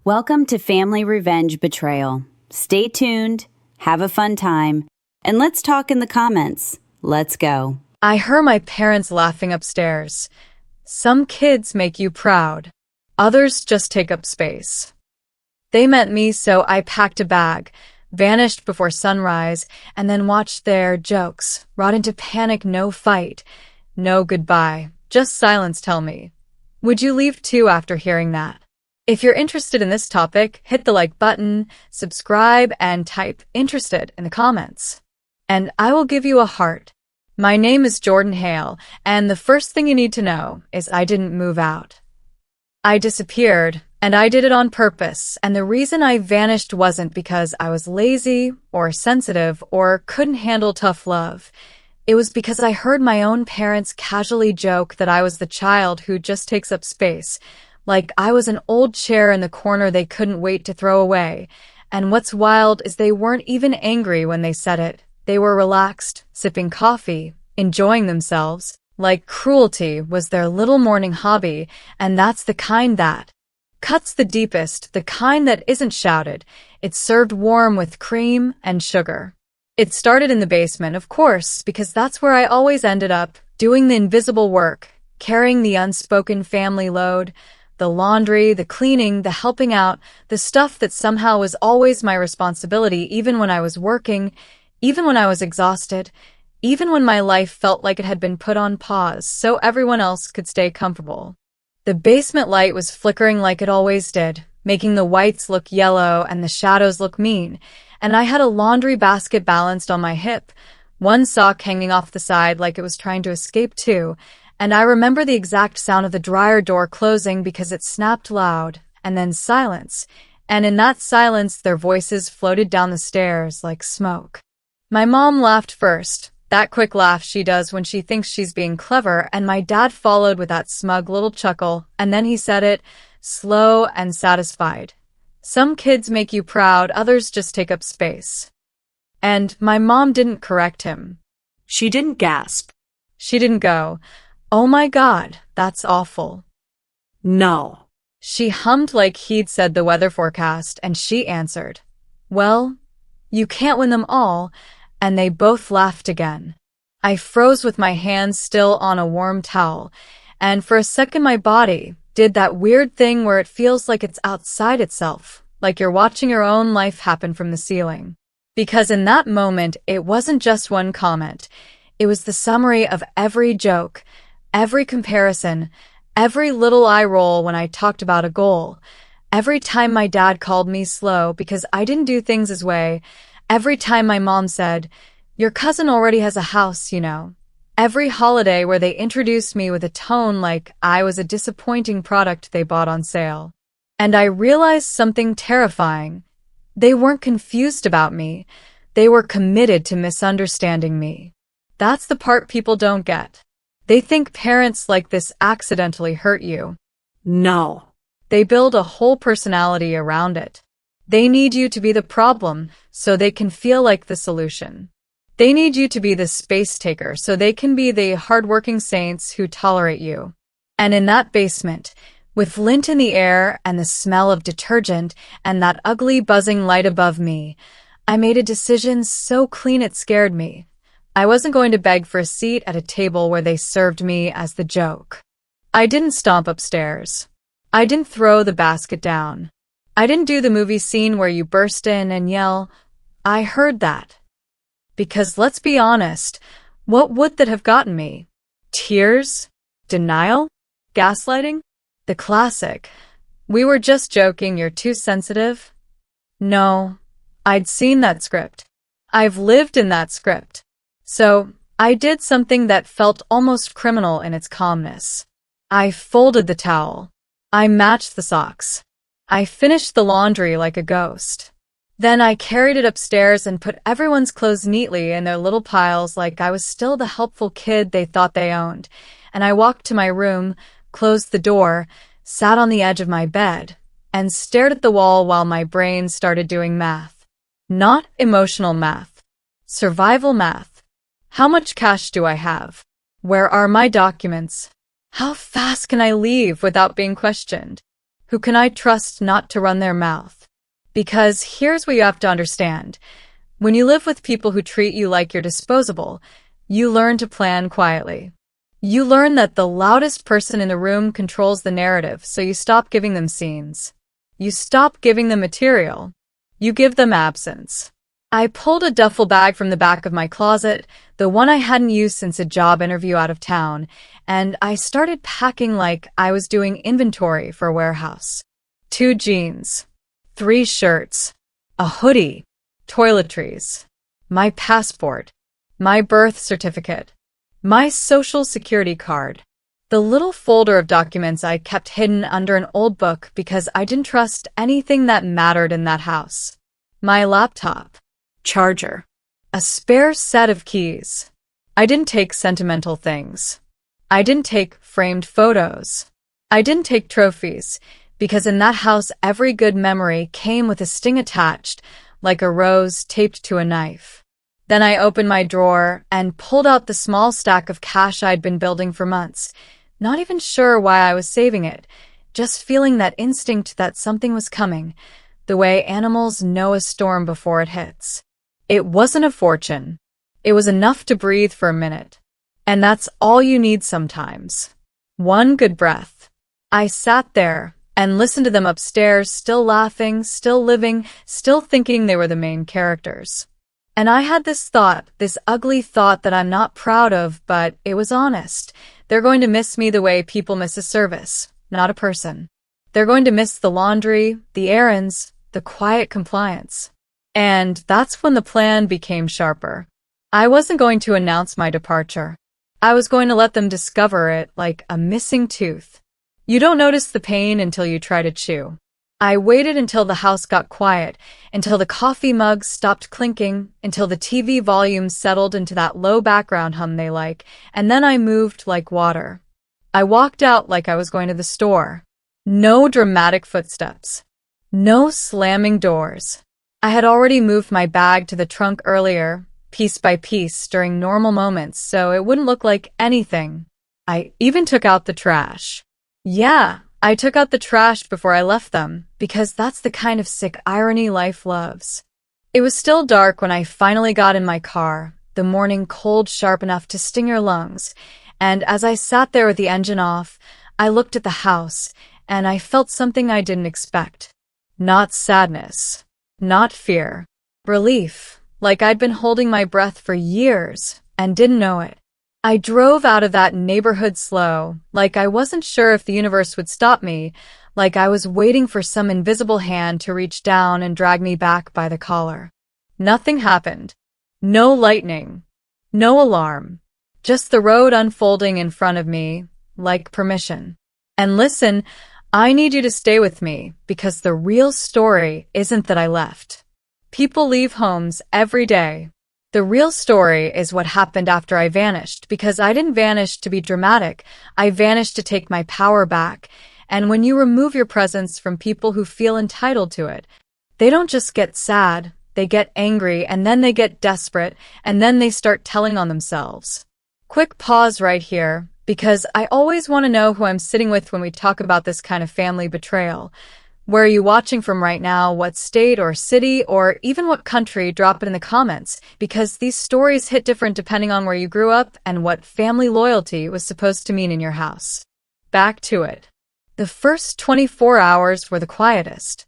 Welcome to Family Revenge Betrayal. Stay tuned, have a fun time, and let's talk in the comments. Let's go. I heard my parents laughing upstairs. Some kids make you proud. Others just take up space. They meant me, so I packed a bag, vanished before sunrise, and then watched their jokes, wrought into panic. No fight, no goodbye, just silence. Tell me, would you leave too after hearing that? If you're interested in this topic, hit the like button, subscribe, and type "interested" in the comments. And I will give you a heart. My name is Jordan Hale, and the first thing you need to know is I didn't move out. I disappeared, and I did it on purpose, and the reason I vanished wasn't because I was lazy or sensitive or couldn't handle tough love. It was because I heard my own parents casually joke that I was the child who just takes up space, like I was an old chair in the corner they couldn't wait to throw away. And what's wild is they weren't even angry when they said it. They were relaxed, sipping coffee, enjoying themselves, like cruelty was their little morning hobby, and that's the kind that cuts the deepest, the kind that isn't shouted. It's served warm with cream and sugar. It started in the basement, of course, because that's where I always ended up, doing the invisible work, carrying the unspoken family load, the laundry, the cleaning, the helping out, the stuff that somehow was always my responsibility, even when I was working, even when I was exhausted, even when my life felt like it had been put on pause so everyone else could stay comfortable. The basement light was flickering like it always did, making the whites look yellow and the shadows look mean, and I had a laundry basket balanced on my hip, one sock hanging off the side like it was trying to escape too, and I remember the exact sound of the dryer door closing because it snapped loud, and then silence, and in that silence their voices floated down the stairs like smoke. My mom laughed first, that quick laugh she does when she thinks she's being clever, and my dad followed with that smug little chuckle, and then he said it, slow and satisfied. Some kids make you proud, others just take up space. And my mom didn't correct him. She didn't gasp. She didn't go, "Oh my God, that's awful." No. She hummed like he'd said the weather forecast, and she answered, "Well, you can't win them all," and they both laughed again. I froze with my hands still on a warm towel, and for a second my body did that weird thing where it feels like it's outside itself, like you're watching your own life happen from the ceiling. Because in that moment, it wasn't just one comment. It was the summary of every joke, every comparison, every little eye roll when I talked about a goal, every time my dad called me slow because I didn't do things his way, every time my mom said, "Your cousin already has a house, you know." Every holiday where they introduced me with a tone like I was a disappointing product they bought on sale. And I realized something terrifying. They weren't confused about me. They were committed to misunderstanding me. That's the part people don't get. They think parents like this accidentally hurt you. No. They build a whole personality around it. They need you to be the problem so they can feel like the solution. They need you to be the space taker so they can be the hardworking saints who tolerate you. And in that basement, with lint in the air and the smell of detergent and that ugly buzzing light above me, I made a decision so clean it scared me. I wasn't going to beg for a seat at a table where they served me as the joke. I didn't stomp upstairs. I didn't throw the basket down. I didn't do the movie scene where you burst in and yell, "I heard that." Because let's be honest, what would that have gotten me? Tears? Denial? Gaslighting? The classic, "We were just joking, you're too sensitive." No, I'd seen that script. I've lived in that script. So, I did something that felt almost criminal in its calmness. I folded the towel. I matched the socks. I finished the laundry like a ghost. Then I carried it upstairs and put everyone's clothes neatly in their little piles like I was still the helpful kid they thought they owned. And I walked to my room, closed the door, sat on the edge of my bed, and stared at the wall while my brain started doing math. Not emotional math. Survival math. How much cash do I have? Where are my documents? How fast can I leave without being questioned? Who can I trust not to run their mouth? Because here's what you have to understand. When you live with people who treat you like you're disposable, you learn to plan quietly. You learn that the loudest person in the room controls the narrative, so you stop giving them scenes. You stop giving them material. You give them absence. I pulled a duffel bag from the back of my closet, the one I hadn't used since a job interview out of town, and I started packing like I was doing inventory for a warehouse. 2 jeans, 3 shirts, a hoodie, toiletries, my passport, my birth certificate, my social security card, the little folder of documents I kept hidden under an old book because I didn't trust anything that mattered in that house, my laptop, charger, a spare set of keys. I didn't take sentimental things. I didn't take framed photos. I didn't take trophies, because in that house every good memory came with a sting attached, like a rose taped to a knife. Then I opened my drawer and pulled out the small stack of cash I'd been building for months, not even sure why I was saving it, just feeling that instinct that something was coming, the way animals know a storm before it hits. It wasn't a fortune. It was enough to breathe for a minute. And that's all you need sometimes. One good breath. I sat there and listened to them upstairs, still laughing, still living, still thinking they were the main characters. And I had this thought, this ugly thought that I'm not proud of, but it was honest. They're going to miss me the way people miss a service, not a person. They're going to miss the laundry, the errands, the quiet compliance. And that's when the plan became sharper. I wasn't going to announce my departure. I was going to let them discover it like a missing tooth. You don't notice the pain until you try to chew. I waited until the house got quiet, until the coffee mugs stopped clinking, until the TV volume settled into that low background hum they like, and then I moved like water. I walked out like I was going to the store. No dramatic footsteps. No slamming doors. I had already moved my bag to the trunk earlier, piece by piece during normal moments, so it wouldn't look like anything. I even took out the trash. Yeah, I took out the trash before I left them, because that's the kind of sick irony life loves. It was still dark when I finally got in my car, the morning cold sharp enough to sting your lungs, and as I sat there with the engine off, I looked at the house, and I felt something I didn't expect. Not sadness. Not fear. Relief, like I'd been holding my breath for years and didn't know it. I drove out of that neighborhood slow, like I wasn't sure if the universe would stop me, like I was waiting for some invisible hand to reach down and drag me back by the collar. Nothing happened. No lightning. No alarm. Just the road unfolding in front of me, like permission. And listen, I need you to stay with me, because the real story isn't that I left. People leave homes every day. The real story is what happened after I vanished, because I didn't vanish to be dramatic. I vanished to take my power back. And when you remove your presence from people who feel entitled to it, they don't just get sad, they get angry, and then they get desperate, and then they start telling on themselves. Quick pause right here, because I always want to know who I'm sitting with when we talk about this kind of family betrayal. Where are you watching from right now? What state or city or even what country? Drop it in the comments, because these stories hit different depending on where you grew up and what family loyalty was supposed to mean in your house. Back to it. The first 24 hours were the quietest.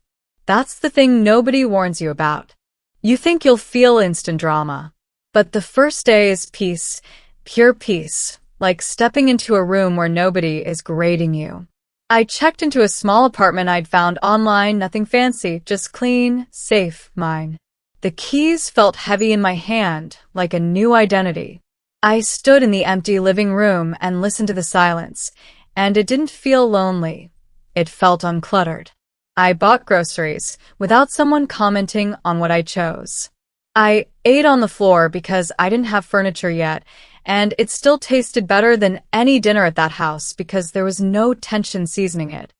That's the thing nobody warns you about. You think you'll feel instant drama. But the first day is peace, pure peace. Like stepping into a room where nobody is grading you. I checked into a small apartment I'd found online, nothing fancy, just clean, safe, mine. The keys felt heavy in my hand, like a new identity. I stood in the empty living room and listened to the silence, and it didn't feel lonely. It felt uncluttered. I bought groceries, without someone commenting on what I chose. I ate on the floor because I didn't have furniture yet, and it still tasted better than any dinner at that house because there was no tension seasoning it.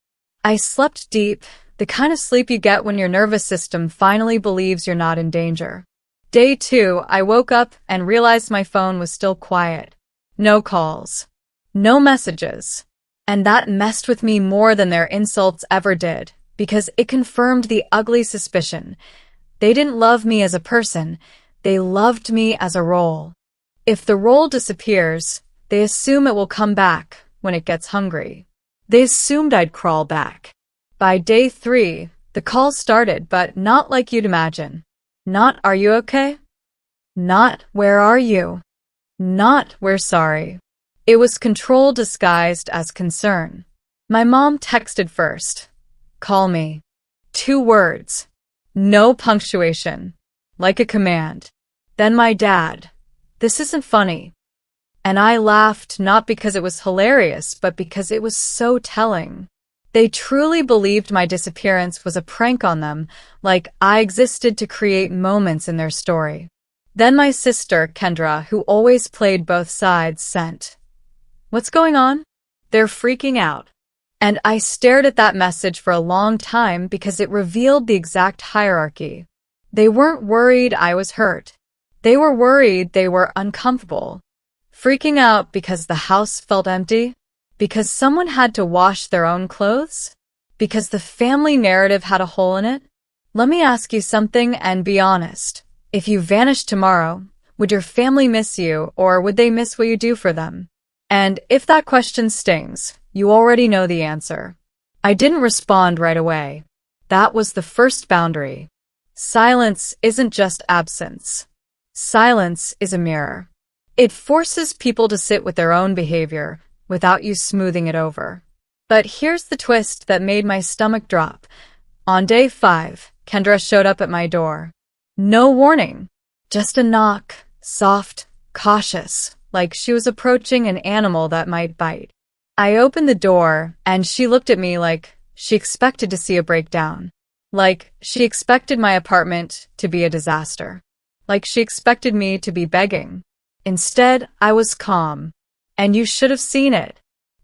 I slept deep, the kind of sleep you get when your nervous system finally believes you're not in danger. Day 2, I woke up and realized my phone was still quiet. No calls. No messages. And that messed with me more than their insults ever did, because it confirmed the ugly suspicion. They didn't love me as a person, they loved me as a role. If the role disappears, they assume it will come back when it gets hungry. They assumed I'd crawl back. By day 3, the calls started, but not like you'd imagine. Not, "Are you okay?" Not, "Where are you?" Not, "We're sorry." It was control disguised as concern. My mom texted first. "Call me." 2 words. No punctuation. Like a command. Then my dad. "This isn't funny." And I laughed not because it was hilarious, but because it was so telling. They truly believed my disappearance was a prank on them, like I existed to create moments in their story. Then my sister, Kendra, who always played both sides, sent, "What's going on?" "They're freaking out." And I stared at that message for a long time because it revealed the exact hierarchy. They weren't worried I was hurt. They were worried they were uncomfortable. Freaking out because the house felt empty? Because someone had to wash their own clothes? Because the family narrative had a hole in it? Let me ask you something and be honest. If you vanished tomorrow, would your family miss you, or would they miss what you do for them? And if that question stings, you already know the answer. I didn't respond right away. That was the first boundary. Silence isn't just absence. Silence is a mirror. It forces people to sit with their own behavior without you smoothing it over. But here's the twist that made my stomach drop. On day 5, Kendra showed up at my door. No warning. Just a knock, soft, cautious, like she was approaching an animal that might bite. I opened the door, and she looked at me like she expected to see a breakdown. Like she expected my apartment to be a disaster. Like she expected me to be begging. Instead, I was calm. And you should have seen it.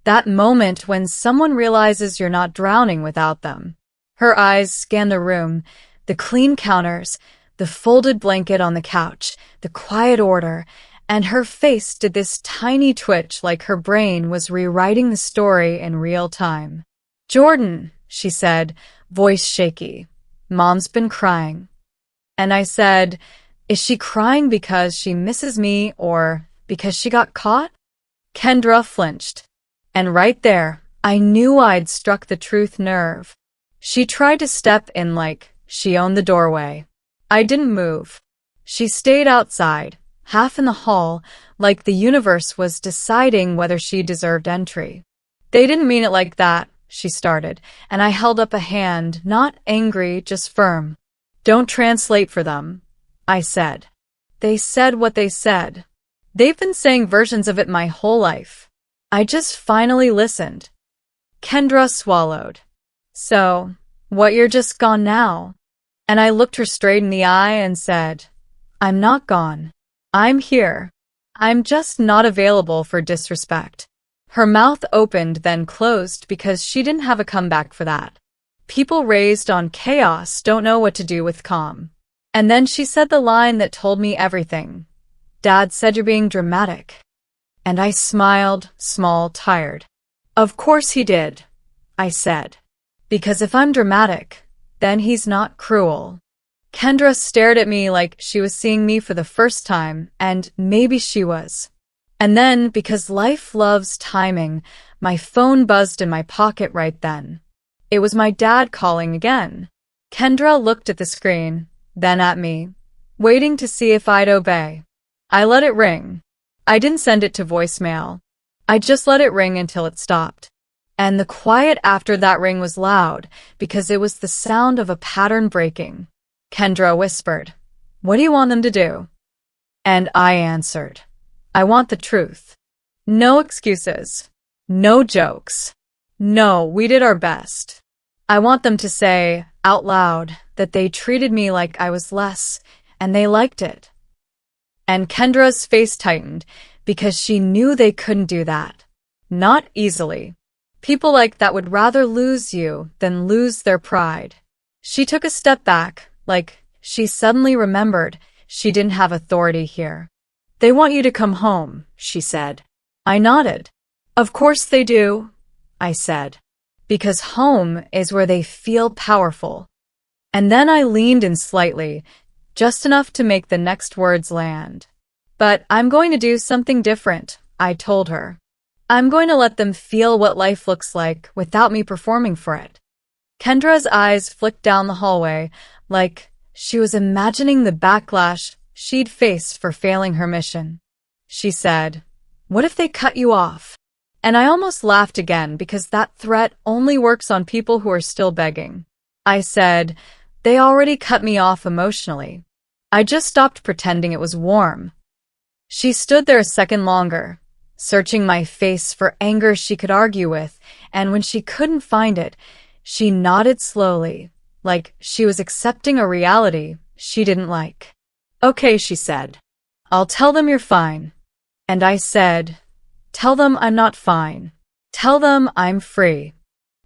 That moment when someone realizes you're not drowning without them. Her eyes scanned the room, the clean counters, the folded blanket on the couch, the quiet order, and her face did this tiny twitch like her brain was rewriting the story in real time. "Jordan," she said, voice shaky, "Mom's been crying." And I said, "Is she crying because she misses me or because she got caught?" Kendra flinched. And right there, I knew I'd struck the truth nerve. She tried to step in like she owned the doorway. I didn't move. She stayed outside, half in the hall, like the universe was deciding whether she deserved entry. "They didn't mean it like that," she started, and I held up a hand, not angry, just firm. "Don't translate for them," I said. They said what they said. They've been saying versions of it my whole life. I just finally listened. Kendra swallowed. "So, what, you're just gone now?" And I looked her straight in the eye and said, "I'm not gone. I'm here. I'm just not available for disrespect." Her mouth opened, then closed because she didn't have a comeback for that. People raised on chaos don't know what to do with calm. And then she said the line that told me everything. "Dad said you're being dramatic." And I smiled, small, tired. "Of course he did," I said. "Because if I'm dramatic, then he's not cruel." Kendra stared at me like she was seeing me for the first time, and maybe she was. And then, because life loves timing, my phone buzzed in my pocket right then. It was my dad calling again. Kendra looked at the screen, then at me, waiting to see if I'd obey. I let it ring. I didn't send it to voicemail. I just let it ring until it stopped. And the quiet after that ring was loud, because it was the sound of a pattern breaking. Kendra whispered, "What do you want them to do?" And I answered, "I want the truth. No excuses. No jokes. No, we did our best. I want them to say, out loud, that they treated me like I was less, and they liked it." And Kendra's face tightened, because she knew they couldn't do that. Not easily. People like that would rather lose you than lose their pride. She took a step back, like she suddenly remembered she didn't have authority here. "They want you to come home," she said. I nodded. "Of course they do," I said. Because home is where they feel powerful. And then I leaned in slightly, just enough to make the next words land. But I'm going to do something different, I told her. I'm going to let them feel what life looks like without me performing for it. Kendra's eyes flicked down the hallway, like she was imagining the backlash she'd face for failing her mission. She said, "What if they cut you off?" And I almost laughed again because that threat only works on people who are still begging. I said, "They already cut me off emotionally. I just stopped pretending it was warm." She stood there a second longer, searching my face for anger she could argue with, and when she couldn't find it, she nodded slowly, like she was accepting a reality she didn't like. "Okay," she said. "I'll tell them you're fine." And I said, "Tell them I'm not fine. Tell them I'm free."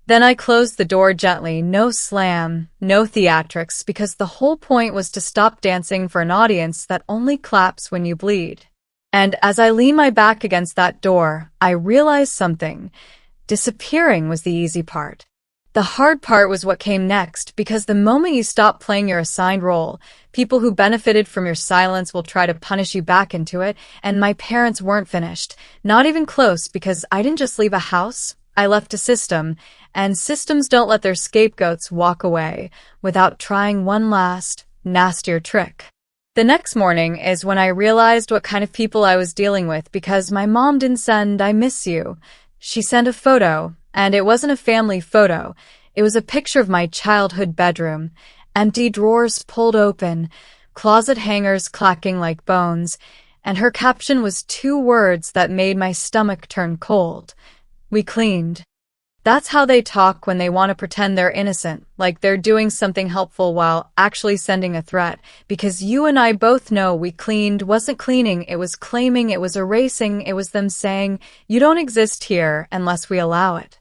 Then I closed the door gently, no slam, no theatrics, because the whole point was to stop dancing for an audience that only claps when you bleed. And as I leaned my back against that door, I realized something. Disappearing was the easy part. The hard part was what came next, because the moment you stop playing your assigned role, people who benefited from your silence will try to punish you back into it, and my parents weren't finished. Not even close, because I didn't just leave a house, I left a system, and systems don't let their scapegoats walk away without trying one last, nastier trick. The next morning is when I realized what kind of people I was dealing with, because my mom didn't send "I miss you." She sent a photo, and it wasn't a family photo. It was a picture of my childhood bedroom, empty drawers pulled open, closet hangers clacking like bones, and her caption was 2 words that made my stomach turn cold. "We cleaned." That's how they talk when they want to pretend they're innocent, like they're doing something helpful while actually sending a threat, because you and I both know we cleaned wasn't cleaning, it was claiming, it was erasing, it was them saying, "You don't exist here unless we allow it."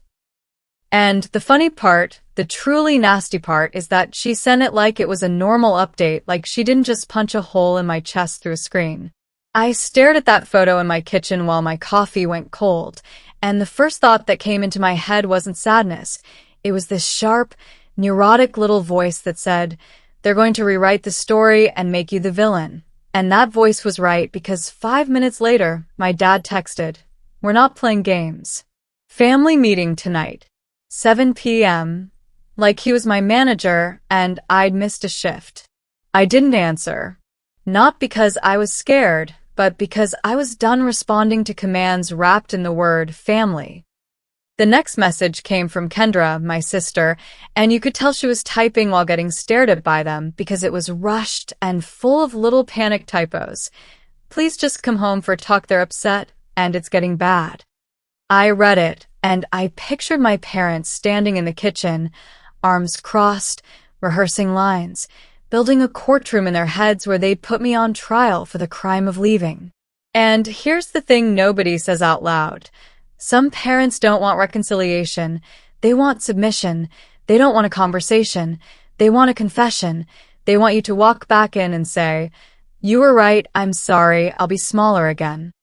And the funny part, the truly nasty part, is that she sent it like it was a normal update, like she didn't just punch a hole in my chest through a screen. I stared at that photo in my kitchen while my coffee went cold, and the first thought that came into my head wasn't sadness. It was this sharp, neurotic little voice that said, "They're going to rewrite the story and make you the villain." And that voice was right, because 5 minutes later, my dad texted, "We're not playing games. Family meeting tonight. 7 p.m. Like he was my manager and I'd missed a shift. I didn't answer. Not because I was scared, but because I was done responding to commands wrapped in the word family. The next message came from Kendra, my sister, and you could tell she was typing while getting stared at by them because it was rushed and full of little panic typos. "Please just come home for talk, they're upset, and it's getting bad." I read it, and I pictured my parents standing in the kitchen, arms crossed, rehearsing lines, building a courtroom in their heads where they'd put me on trial for the crime of leaving. And here's the thing nobody says out loud. Some parents don't want reconciliation. They want submission. They don't want a conversation. They want a confession. They want you to walk back in and say, "You were right, I'm sorry, I'll be smaller again."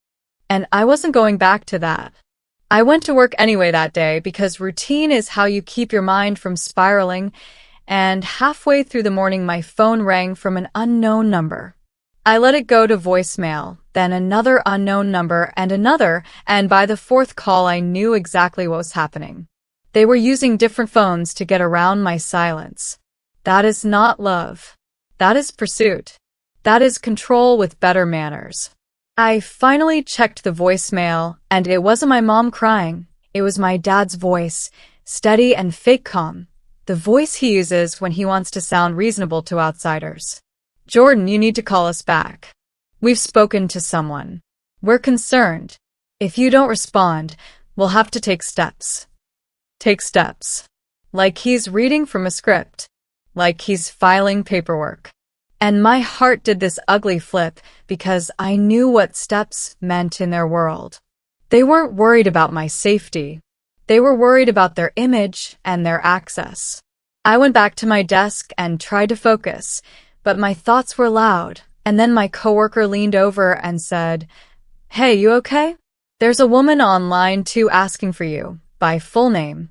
And I wasn't going back to that. I went to work anyway that day because routine is how you keep your mind from spiraling, and halfway through the morning my phone rang from an unknown number. I let it go to voicemail, then another unknown number and another, and by the 4th call I knew exactly what was happening. They were using different phones to get around my silence. That is not love. That is pursuit. That is control with better manners. I finally checked the voicemail, and it wasn't my mom crying. It was my dad's voice, steady and fake calm. The voice he uses when he wants to sound reasonable to outsiders. "Jordan, you need to call us back. We've spoken to someone. We're concerned. If you don't respond, we'll have to take steps." Take steps. Like he's reading from a script. Like he's filing paperwork. And my heart did this ugly flip because I knew what steps meant in their world. They weren't worried about my safety. They were worried about their image and their access. I went back to my desk and tried to focus, but my thoughts were loud, and then my coworker leaned over and said, "Hey, you okay? There's a woman on line 2 asking for you, by full name.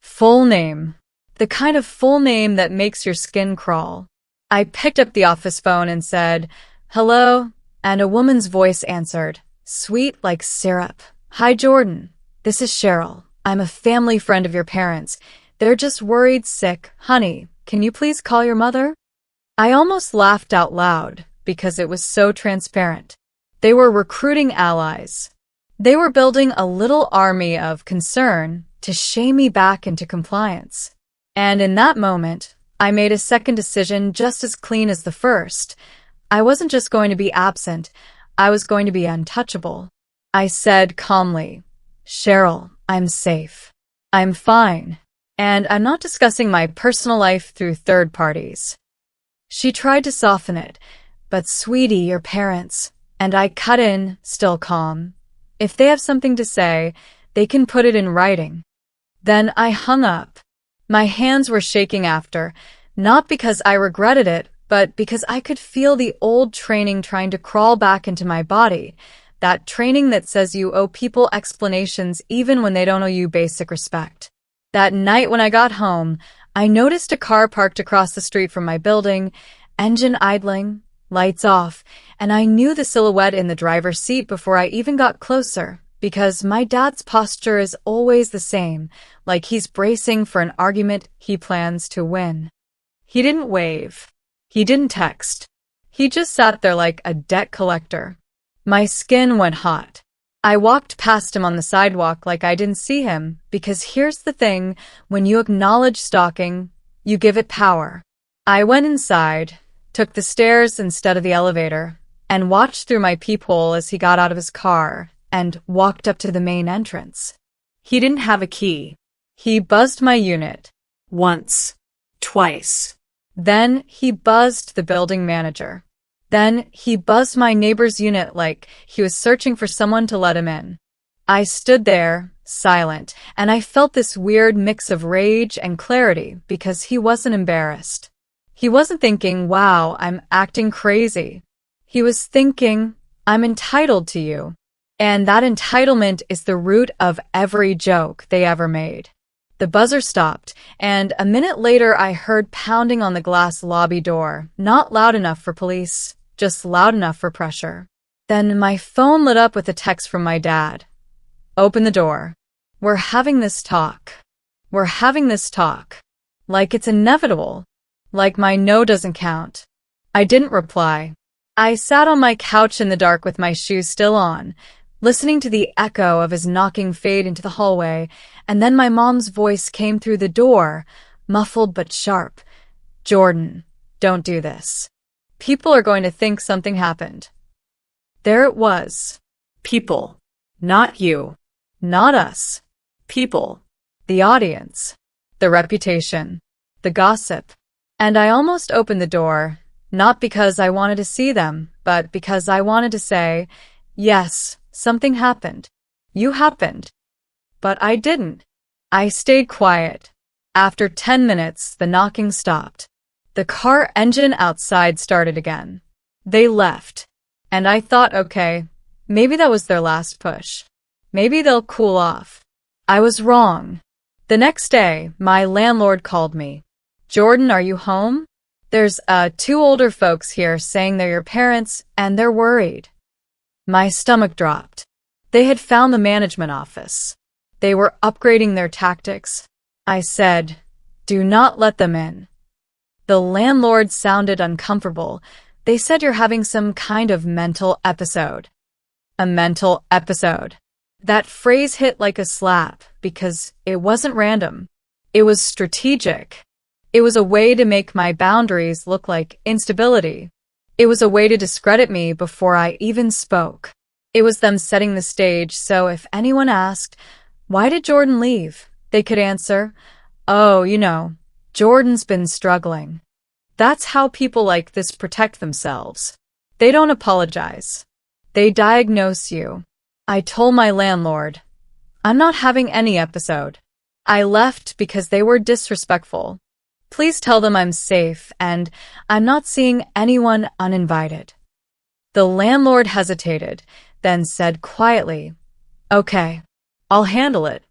Full name. The kind of full name that makes your skin crawl. I picked up the office phone and said, "Hello," and a woman's voice answered, sweet like syrup. "Hi, Jordan. This is Cheryl. I'm a family friend of your parents. They're just worried sick. Honey, can you please call your mother?" I almost laughed out loud because it was so transparent. They were recruiting allies. They were building a little army of concern to shame me back into compliance. And in that moment, I made a second decision just as clean as the first. I wasn't just going to be absent, I was going to be untouchable. I said calmly, "Cheryl, I'm safe. I'm fine. And I'm not discussing my personal life through third parties." She tried to soften it, "But sweetie, your parents," and I cut in, still calm. "If they have something to say, they can put it in writing." Then I hung up. My hands were shaking after, not because I regretted it, but because I could feel the old training trying to crawl back into my body, that training that says you owe people explanations even when they don't owe you basic respect. That night when I got home, I noticed a car parked across the street from my building, engine idling, lights off, and I knew the silhouette in the driver's seat before I even got closer, because my dad's posture is always the same, like he's bracing for an argument he plans to win. He didn't wave. He didn't text. He just sat there like a debt collector. My skin went hot. I walked past him on the sidewalk like I didn't see him, because here's the thing, when you acknowledge stalking, you give it power. I went inside, took the stairs instead of the elevator, and watched through my peephole as he got out of his car and walked up to the main entrance. He didn't have a key. He buzzed my unit. Once. Twice. Then he buzzed the building manager. Then he buzzed my neighbor's unit like he was searching for someone to let him in. I stood there, silent, and I felt this weird mix of rage and clarity because he wasn't embarrassed. He wasn't thinking, "Wow, I'm acting crazy." He was thinking, "I'm entitled to you." And that entitlement is the root of every joke they ever made. The buzzer stopped, and a minute later I heard pounding on the glass lobby door, not loud enough for police, just loud enough for pressure. Then my phone lit up with a text from my dad. "Open the door. We're having this talk. We're having this talk." Like it's inevitable. Like my no doesn't count. I didn't reply. I sat on my couch in the dark with my shoes still on, listening to the echo of his knocking fade into the hallway, and then my mom's voice came through the door, muffled but sharp. "Jordan, don't do this. People are going to think something happened." There it was. People. Not you. Not us. People. The audience. The reputation. The gossip. And I almost opened the door, not because I wanted to see them, but because I wanted to say, "Yes, something happened. You happened." But I didn't. I stayed quiet. After 10 minutes, the knocking stopped. The car engine outside started again. They left. And I thought, okay, maybe that was their last push. Maybe they'll cool off. I was wrong. The next day, my landlord called me. "Jordan, are you home? There's two older folks here saying they're your parents, and they're worried." My stomach dropped. They had found the management office. They were upgrading their tactics. I said, "Do not let them in." The landlord sounded uncomfortable. They said you're having some kind of mental episode. A mental episode. That phrase hit like a slap because it wasn't random. It was strategic. It was a way to make my boundaries look like instability. It was a way to discredit me before I even spoke. It was them setting the stage so if anyone asked, "Why did Jordan leave?" they could answer, "Oh, Jordan's been struggling." That's how people like this protect themselves. They don't apologize. They diagnose you. I told my landlord, "I'm not having any episode." I left because they were disrespectful. Please tell them I'm safe and I'm not seeing anyone uninvited. The landlord hesitated, then said quietly, "Okay, I'll handle it."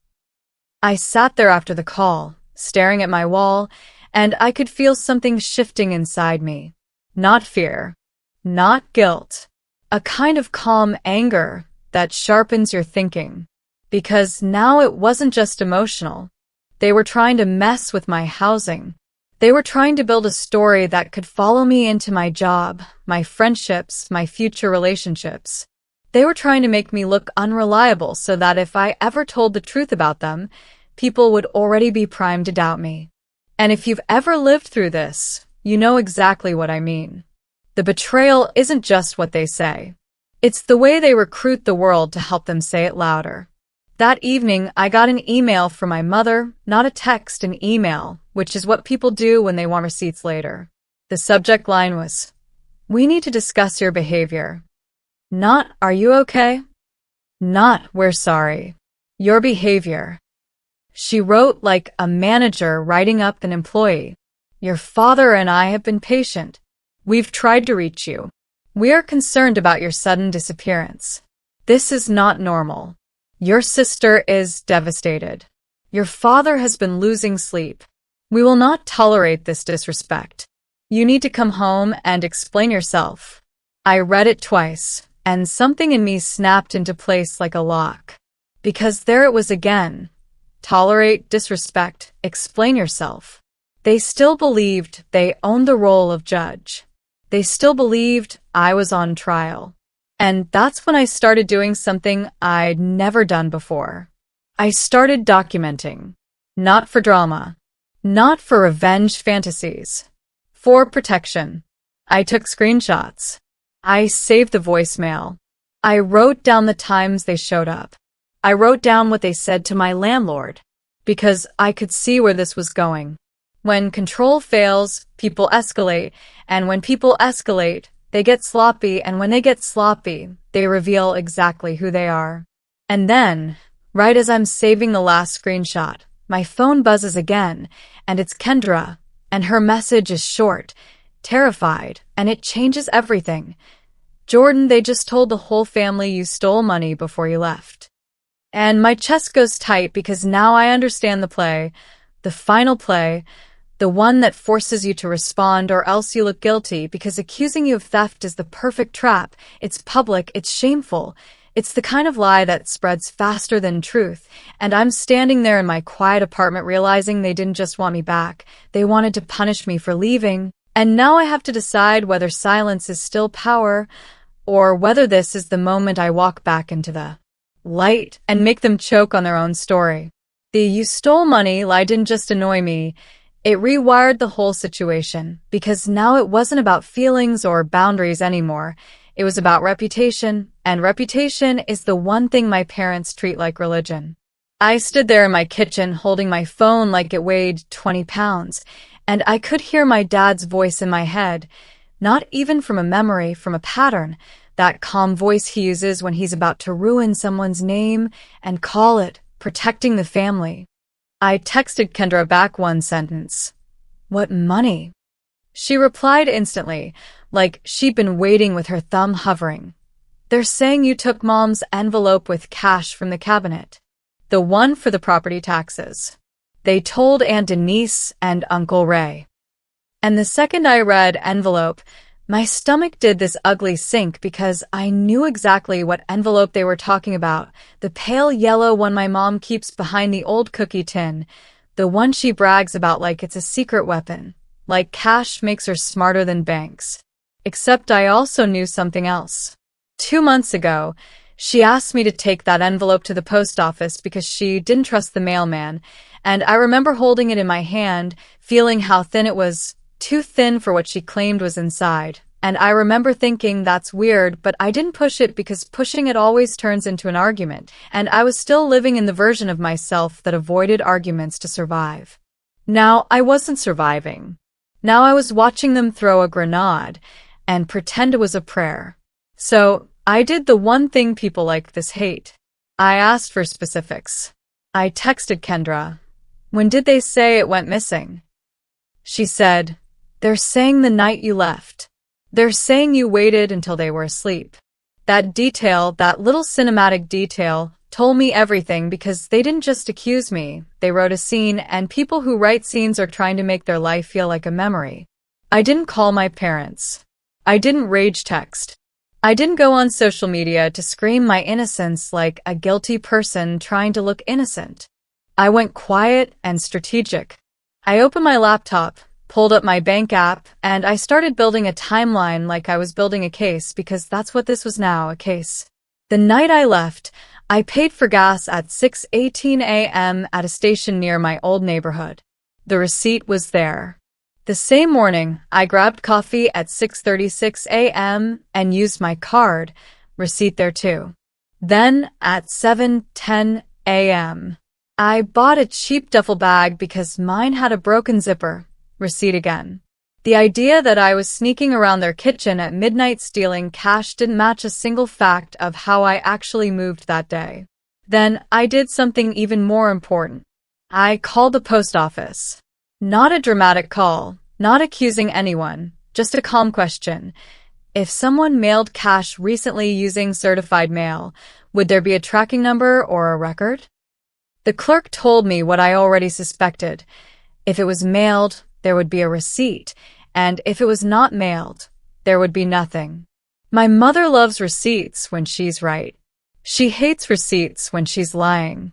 I sat there after the call, staring at my wall, and I could feel something shifting inside me. Not fear, not guilt, a kind of calm anger that sharpens your thinking. Because now it wasn't just emotional. They were trying to mess with my housing. They were trying to build a story that could follow me into my job, my friendships, my future relationships. They were trying to make me look unreliable so that if I ever told the truth about them, people would already be primed to doubt me. And if you've ever lived through this, you know exactly what I mean. The betrayal isn't just what they say. It's the way they recruit the world to help them say it louder. That evening, I got an email from my mother, not a text, an email, which is what people do when they want receipts later. The subject line was, "We need to discuss your behavior." Not, "Are you okay?" Not, "We're sorry." Your behavior. She wrote like a manager writing up an employee. "Your father and I have been patient. We've tried to reach you. We are concerned about your sudden disappearance. This is not normal. Your sister is devastated. Your father has been losing sleep. We will not tolerate this disrespect. You need to come home and explain yourself." I read it twice, and something in me snapped into place like a lock. Because there it was again. Tolerate disrespect, explain yourself. They still believed they owned the role of judge. They still believed I was on trial. And that's when I started doing something I'd never done before. I started documenting. Not for drama. Not for revenge fantasies. For protection. I took screenshots. I saved the voicemail. I wrote down the times they showed up. I wrote down what they said to my landlord. Because I could see where this was going. When control fails, people escalate. And when people escalate, they get sloppy, and when they get sloppy, they reveal exactly who they are. And then, right as I'm saving the last screenshot, my phone buzzes again, and it's Kendra, and her message is short, terrified, and it changes everything. "Jordan, they just told the whole family you stole money before you left." And my chest goes tight because now I understand the play, the final play, the one that forces you to respond or else you look guilty because accusing you of theft is the perfect trap. It's public, it's shameful. It's the kind of lie that spreads faster than truth. And I'm standing there in my quiet apartment realizing they didn't just want me back. They wanted to punish me for leaving. And now I have to decide whether silence is still power or whether this is the moment I walk back into the light and make them choke on their own story. The "you stole money" lie didn't just annoy me. It rewired the whole situation, because now it wasn't about feelings or boundaries anymore. It was about reputation, and reputation is the one thing my parents treat like religion. I stood there in my kitchen holding my phone like it weighed 20 pounds, and I could hear my dad's voice in my head, not even from a memory, from a pattern, that calm voice he uses when he's about to ruin someone's name and call it protecting the family. I texted Kendra back one sentence. "What money?" She replied instantly, like she'd been waiting with her thumb hovering. "They're saying you took Mom's envelope with cash from the cabinet. The one for the property taxes." They told Aunt Denise and Uncle Ray. And the second I read envelope, my stomach did this ugly sink because I knew exactly what envelope they were talking about. The pale yellow one my mom keeps behind the old cookie tin. The one she brags about like it's a secret weapon. Like cash makes her smarter than banks. Except I also knew something else. 2 months ago, she asked me to take that envelope to the post office because she didn't trust the mailman, and I remember holding it in my hand, feeling how thin it was, too thin for what she claimed was inside. And I remember thinking, that's weird, but I didn't push it because pushing it always turns into an argument, and I was still living in the version of myself that avoided arguments to survive. Now I wasn't surviving. Now I was watching them throw a grenade and pretend it was a prayer. So I did the one thing people like this hate. I asked for specifics. I texted Kendra. "When did they say it went missing?" She said, "They're saying the night you left. They're saying you waited until they were asleep." That detail, that little cinematic detail, told me everything because they didn't just accuse me, they wrote a scene, and people who write scenes are trying to make their life feel like a memory. I didn't call my parents. I didn't rage text. I didn't go on social media to scream my innocence like a guilty person trying to look innocent. I went quiet and strategic. I opened my laptop, pulled up my bank app, and I started building a timeline like I was building a case because that's what this was now, a case. The night I left, I paid for gas at 6:18 a.m. at a station near my old neighborhood. The receipt was there. The same morning, I grabbed coffee at 6:36 a.m. and used my card, receipt there too. Then, at 7:10 a.m., I bought a cheap duffel bag because mine had a broken zipper, receipt again. The idea that I was sneaking around their kitchen at midnight stealing cash didn't match a single fact of how I actually moved that day. Then, I did something even more important. I called the post office. Not a dramatic call, not accusing anyone, just a calm question. If someone mailed cash recently using certified mail, would there be a tracking number or a record? The clerk told me what I already suspected. If it was mailed, there would be a receipt, and if it was not mailed, there would be nothing. My mother loves receipts when she's right. She hates receipts when she's lying.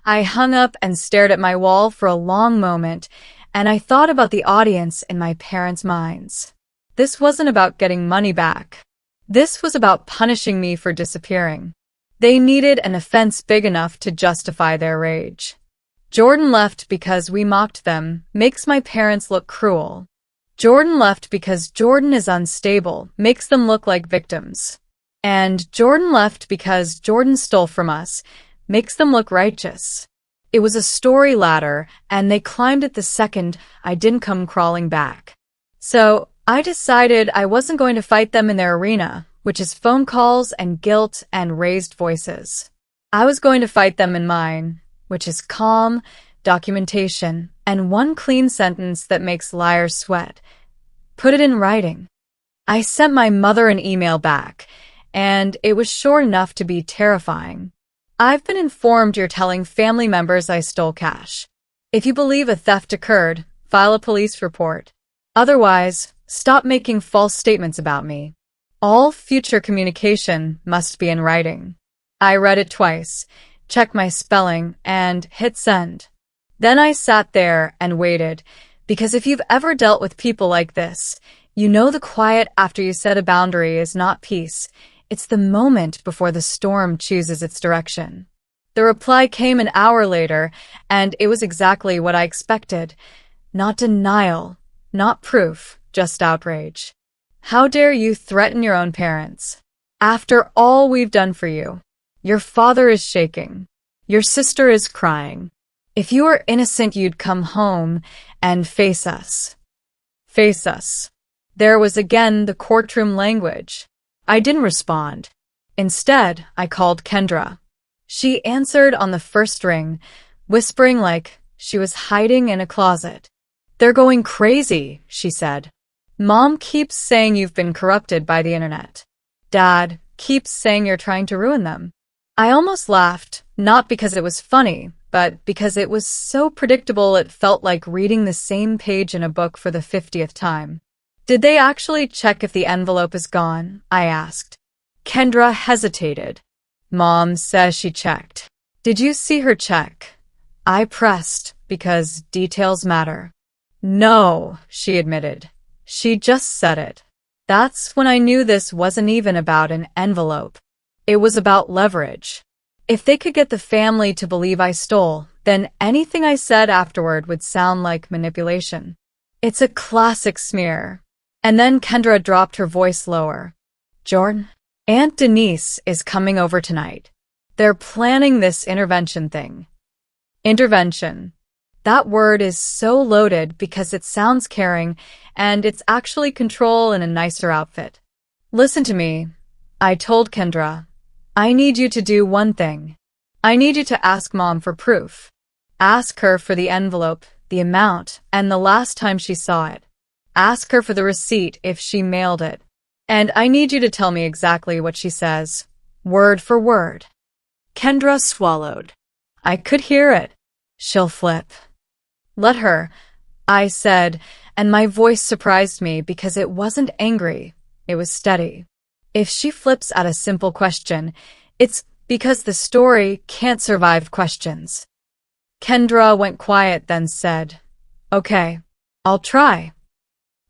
I hung up and stared at my wall for a long moment, and I thought about the audience in my parents' minds. This wasn't about getting money back. This was about punishing me for disappearing. They needed an offense big enough to justify their rage. Jordan left because we mocked them, makes my parents look cruel. Jordan left because Jordan is unstable, makes them look like victims. And Jordan left because Jordan stole from us, makes them look righteous. It was a story ladder, and they climbed it the second I didn't come crawling back. So, I decided I wasn't going to fight them in their arena, which is phone calls and guilt and raised voices. I was going to fight them in mine, which is calm, documentation, and one clean sentence that makes liars sweat. Put it in writing. I sent my mother an email back, and it was short enough to be terrifying. I've been informed you're telling family members I stole cash. If you believe a theft occurred, file a police report. Otherwise, stop making false statements about me. All future communication must be in writing. I read it twice, checked my spelling, and hit send. Then I sat there and waited, because if you've ever dealt with people like this, you know the quiet after you set a boundary is not peace. It's the moment before the storm chooses its direction. The reply came an hour later, and it was exactly what I expected. Not denial, not proof, just outrage. How dare you threaten your own parents? After all we've done for you. Your father is shaking. Your sister is crying. If you were innocent, you'd come home and face us. Face us. There was again the courtroom language. I didn't respond. Instead, I called Kendra. She answered on the first ring, whispering like she was hiding in a closet. "They're going crazy," she said. "Mom keeps saying you've been corrupted by the internet. Dad keeps saying you're trying to ruin them." I almost laughed, not because it was funny, but because it was so predictable it felt like reading the same page in a book for the 50th time. "Did they actually check if the envelope is gone?" I asked. Kendra hesitated. "Mom says she checked." "Did you see her check?" I pressed, because details matter. "No," she admitted. She just said it. That's when I knew this wasn't even about an envelope. It was about leverage. If they could get the family to believe I stole, then anything I said afterward would sound like manipulation. It's a classic smear. And then Kendra dropped her voice lower. "Jordan, Aunt Denise is coming over tonight. They're planning this intervention thing." Intervention. That word is so loaded because it sounds caring, and it's actually control in a nicer outfit. "Listen to me," I told Kendra. "I need you to do one thing. I need you to ask Mom for proof. Ask her for the envelope, the amount, and the last time she saw it. Ask her for the receipt if she mailed it. And I need you to tell me exactly what she says, word for word." Kendra swallowed. I could hear it. She'll flip. Let her, I said, and my voice surprised me because it wasn't angry. It was steady. If she flips at a simple question, it's because the story can't survive questions. Kendra went quiet, then said, "Okay, I'll try."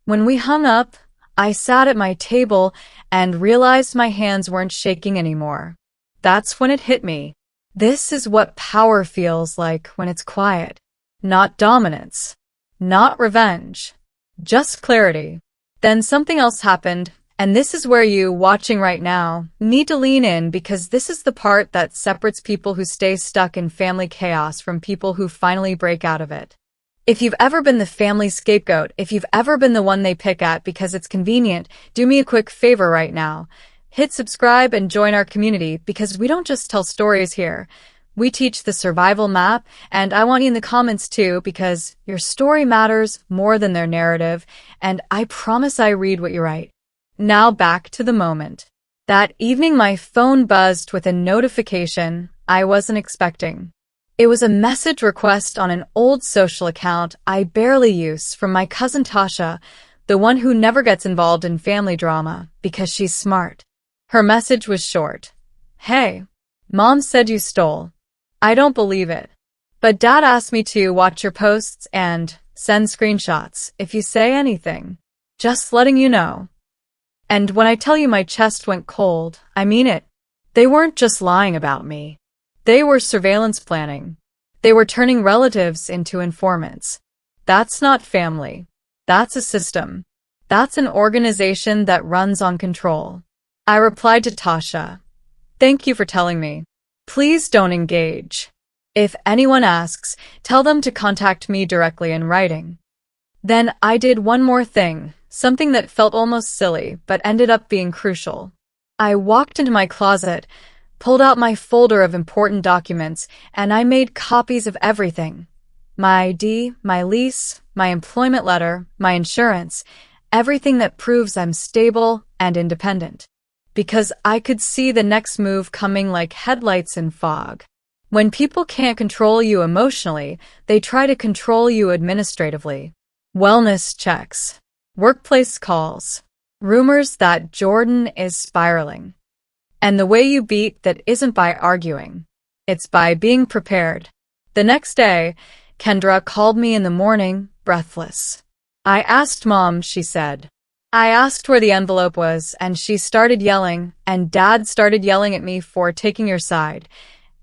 When we hung up, I sat at my table and realized my hands weren't shaking anymore. That's when it hit me. This is what power feels like when it's quiet. Not dominance. Not revenge. Just clarity. Then something else happened, and this is where you, watching right now, need to lean in, because this is the part that separates people who stay stuck in family chaos from people who finally break out of it. If you've ever been the family scapegoat, if you've ever been the one they pick at because it's convenient, do me a quick favor right now. Hit subscribe and join our community, because we don't just tell stories here. We teach the survival map, and I want you in the comments too, because your story matters more than their narrative, and I promise I read what you write. Now back to the moment. That evening my phone buzzed with a notification I wasn't expecting. It was a message request on an old social account I barely use from my cousin Tasha, the one who never gets involved in family drama because she's smart. Her message was short. "Hey, Mom said you stole. I don't believe it. But Dad asked me to watch your posts and send screenshots if you say anything. Just letting you know." And when I tell you my chest went cold, I mean it. They weren't just lying about me. They were surveillance planning. They were turning relatives into informants. That's not family. That's a system. That's an organization that runs on control. I replied to Tasha, "Thank you for telling me. Please don't engage. If anyone asks, tell them to contact me directly in writing." Then I did one more thing, something that felt almost silly but ended up being crucial. I walked into my closet, pulled out my folder of important documents, and I made copies of everything. My ID, my lease, my employment letter, my insurance, everything that proves I'm stable and independent. Because I could see the next move coming like headlights in fog. When people can't control you emotionally, they try to control you administratively. Wellness checks. Workplace calls. Rumors that Jordan is spiraling. And the way you beat that isn't by arguing. It's by being prepared. The next day, Kendra called me in the morning, breathless. "I asked Mom," she said. "I asked where the envelope was, and she started yelling, and Dad started yelling at me for taking your side.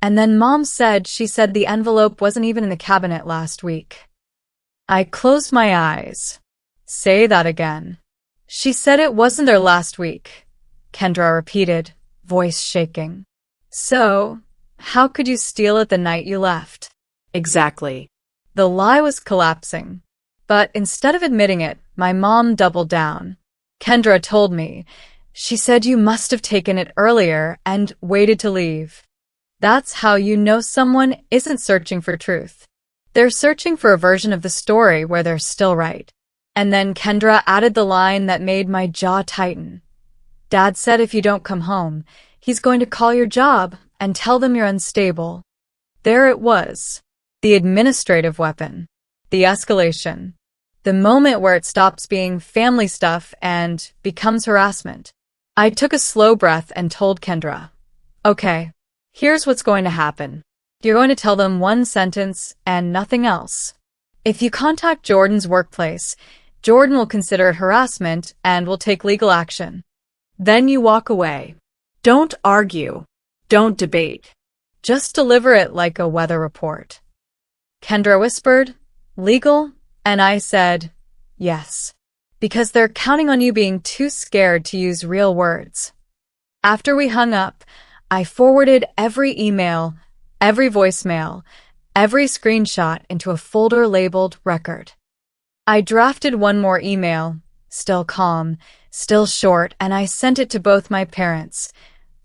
And then Mom said she said the envelope wasn't even in the cabinet last week." I closed my eyes. "Say that again." "She said it wasn't there last week," Kendra repeated, voice shaking. "So, how could you steal it the night you left?" Exactly. The lie was collapsing. But instead of admitting it, my mom doubled down. "Kendra told me. She said you must have taken it earlier and waited to leave." That's how you know someone isn't searching for truth. They're searching for a version of the story where they're still right. And then Kendra added the line that made my jaw tighten. "Dad said if you don't come home, he's going to call your job and tell them you're unstable." There it was. The administrative weapon. The escalation. The moment where it stops being family stuff and becomes harassment. I took a slow breath and told Kendra, "Okay, here's what's going to happen. You're going to tell them one sentence and nothing else. If you contact Jordan's workplace, Jordan will consider it harassment and will take legal action. Then you walk away. Don't argue. Don't debate. Just deliver it like a weather report." Kendra whispered, "Legal?" And I said, "Yes." Because they're counting on you being too scared to use real words. After we hung up, I forwarded every email, every voicemail, every screenshot into a folder labeled Record. I drafted one more email, still calm, still short, and I sent it to both my parents.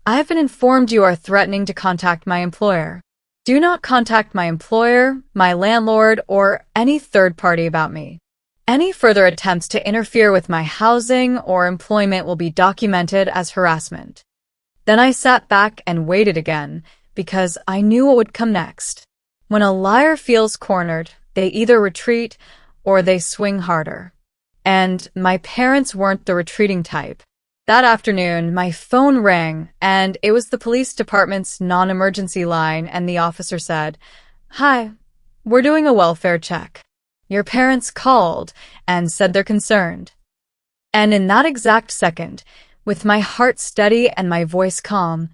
"I've been informed you are threatening to contact my employer. Do not contact my employer, my landlord, or any third party about me. Any further attempts to interfere with my housing or employment will be documented as harassment." Then I sat back and waited again, because I knew what would come next. When a liar feels cornered, they either retreat or they swing harder. And my parents weren't the retreating type. That afternoon, my phone rang, and it was the police department's non-emergency line, and the officer said, "Hi, we're doing a welfare check. Your parents called and said they're concerned." And in that exact second, with my heart steady and my voice calm,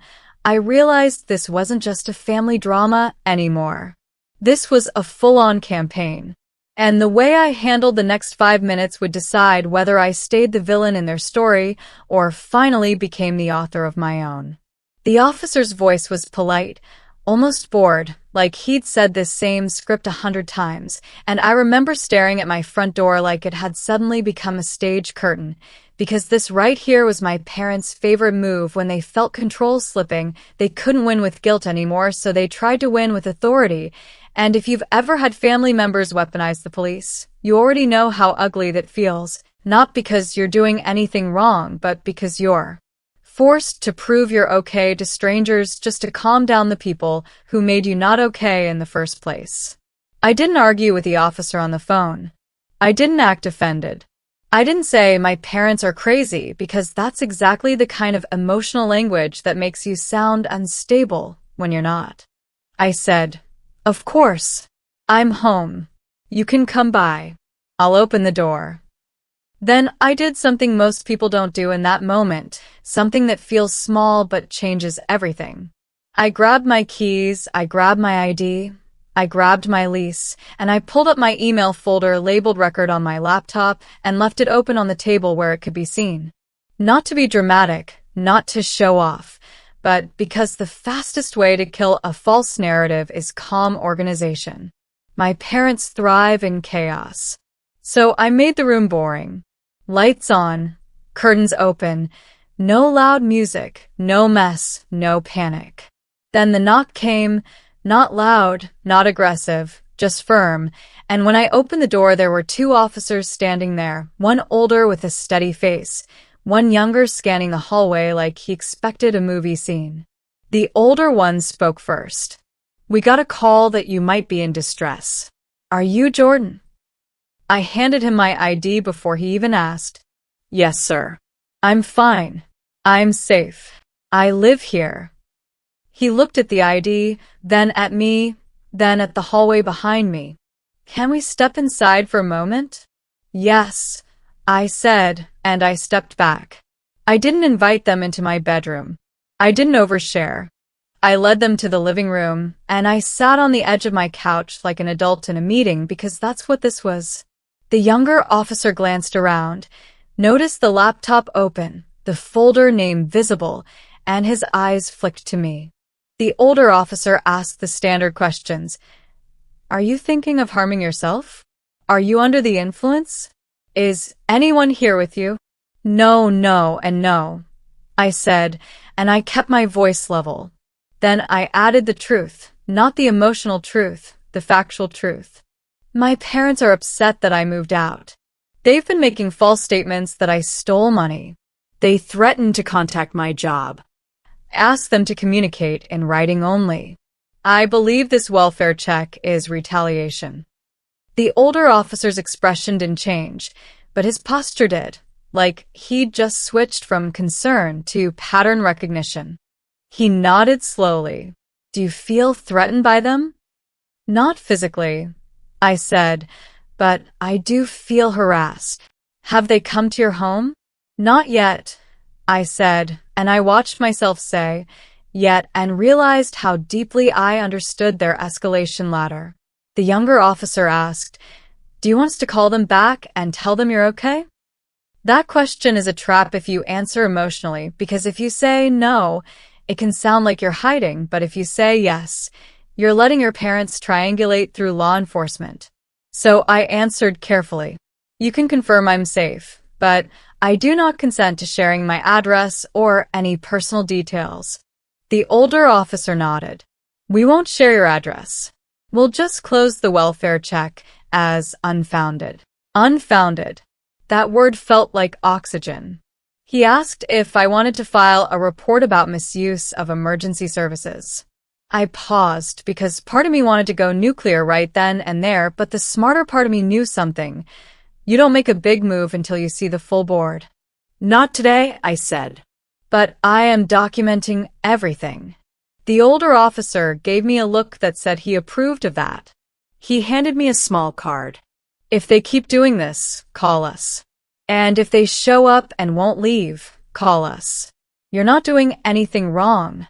I realized this wasn't just a family drama anymore. This was a full-on campaign. And the way I handled the next 5 minutes would decide whether I stayed the villain in their story or finally became the author of my own. The officer's voice was polite, almost bored, like he'd said this same script 100 times, and I remember staring at my front door like it had suddenly become a stage curtain, because this right here was my parents' favorite move when they felt control slipping. They couldn't win with guilt anymore, so they tried to win with authority. And if you've ever had family members weaponize the police, you already know how ugly that feels, not because you're doing anything wrong, but because you're forced to prove you're okay to strangers just to calm down the people who made you not okay in the first place. I didn't argue with the officer on the phone. I didn't act offended. I didn't say my parents are crazy, because that's exactly the kind of emotional language that makes you sound unstable when you're not. I said, "Of course. I'm home. You can come by. I'll open the door." Then I did something most people don't do in that moment, something that feels small but changes everything. I grabbed my keys, I grabbed my ID, I grabbed my lease, and I pulled up my email folder labeled record on my laptop and left it open on the table where it could be seen. Not to be dramatic, not to show off, but because the fastest way to kill a false narrative is calm organization. My parents thrive in chaos. So I made the room boring. Lights on, curtains open, no loud music, no mess, no panic. Then the knock came, not loud, not aggressive, just firm, and when I opened the door there were 2 officers standing there, one older with a steady face, one younger scanning the hallway like he expected a movie scene. The older one spoke first. "We got a call that you might be in distress. Are you Jordan?" I handed him my ID before he even asked. "Yes, sir. I'm fine. I'm safe. I live here." He looked at the ID, then at me, then at the hallway behind me. "Can we step inside for a moment?" "Yes," I said, and I stepped back. I didn't invite them into my bedroom. I didn't overshare. I led them to the living room, and I sat on the edge of my couch like an adult in a meeting because that's what this was. The younger officer glanced around, noticed the laptop open, the folder name visible, and his eyes flicked to me. The older officer asked the standard questions. "Are you thinking of harming yourself? Are you under the influence? Is anyone here with you?" "No, no, and no," I said, and I kept my voice level. Then I added the truth, not the emotional truth, the factual truth. "My parents are upset that I moved out. They've been making false statements that I stole money. They threatened to contact my job. I asked them to communicate in writing only. I believe this welfare check is retaliation." The older officer's expression didn't change, but his posture did, like he'd just switched from concern to pattern recognition. He nodded slowly. "Do you feel threatened by them?" "Not physically," I said, "but I do feel harassed." "Have they come to your home?" "Not yet," I said, and I watched myself say, "yet," and realized how deeply I understood their escalation ladder. The younger officer asked, "Do you want us to call them back and tell them you're okay?" That question is a trap if you answer emotionally, because if you say no, it can sound like you're hiding, but if you say yes, you're letting your parents triangulate through law enforcement. So I answered carefully. "You can confirm I'm safe, but I do not consent to sharing my address or any personal details." The older officer nodded. "We won't share your address. We'll just close the welfare check as unfounded." Unfounded. That word felt like oxygen. He asked if I wanted to file a report about misuse of emergency services. I paused because part of me wanted to go nuclear right then and there, but the smarter part of me knew something. You don't make a big move until you see the full board. Not today, I said. But I am documenting everything. The older officer gave me a look that said he approved of that. He handed me a small card. If they keep doing this, call us. And if they show up and won't leave, call us. You're not doing anything wrong.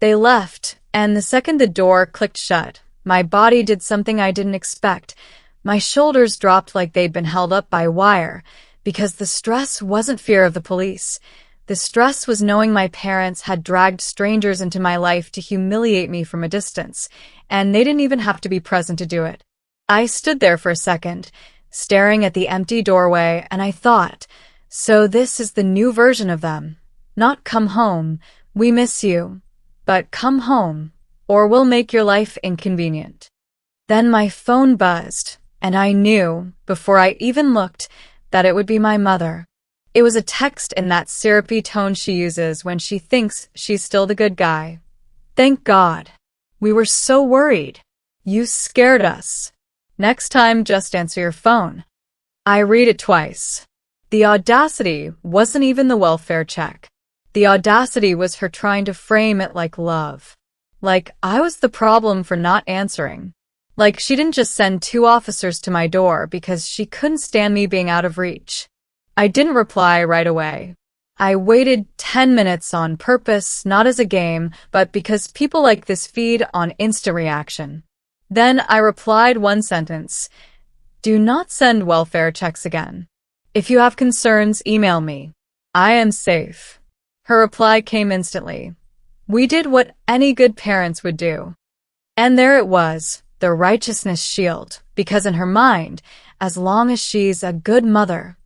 They left, and the second the door clicked shut, my body did something I didn't expect. My shoulders dropped like they'd been held up by wire, because the stress wasn't fear of the police. The stress was knowing my parents had dragged strangers into my life to humiliate me from a distance, and they didn't even have to be present to do it. I stood there for a second, staring at the empty doorway, and I thought, so this is the new version of them. Not come home, we miss you, but come home, or we'll make your life inconvenient. Then my phone buzzed, and I knew, before I even looked, that it would be my mother. It was a text in that syrupy tone she uses when she thinks she's still the good guy. Thank God. We were so worried. You scared us. Next time, just answer your phone. I read it twice. The audacity wasn't even the welfare check. The audacity was her trying to frame it like love. Like I was the problem for not answering. Like she didn't just send 2 officers to my door because she couldn't stand me being out of reach. I didn't reply right away. I waited 10 minutes on purpose, not as a game, but because people like this feed on instant reaction. Then I replied one sentence. Do not send welfare checks again. If you have concerns, email me. I am safe. Her reply came instantly. We did what any good parents would do. And there it was, the righteousness shield, because in her mind, as long as she's a good mother,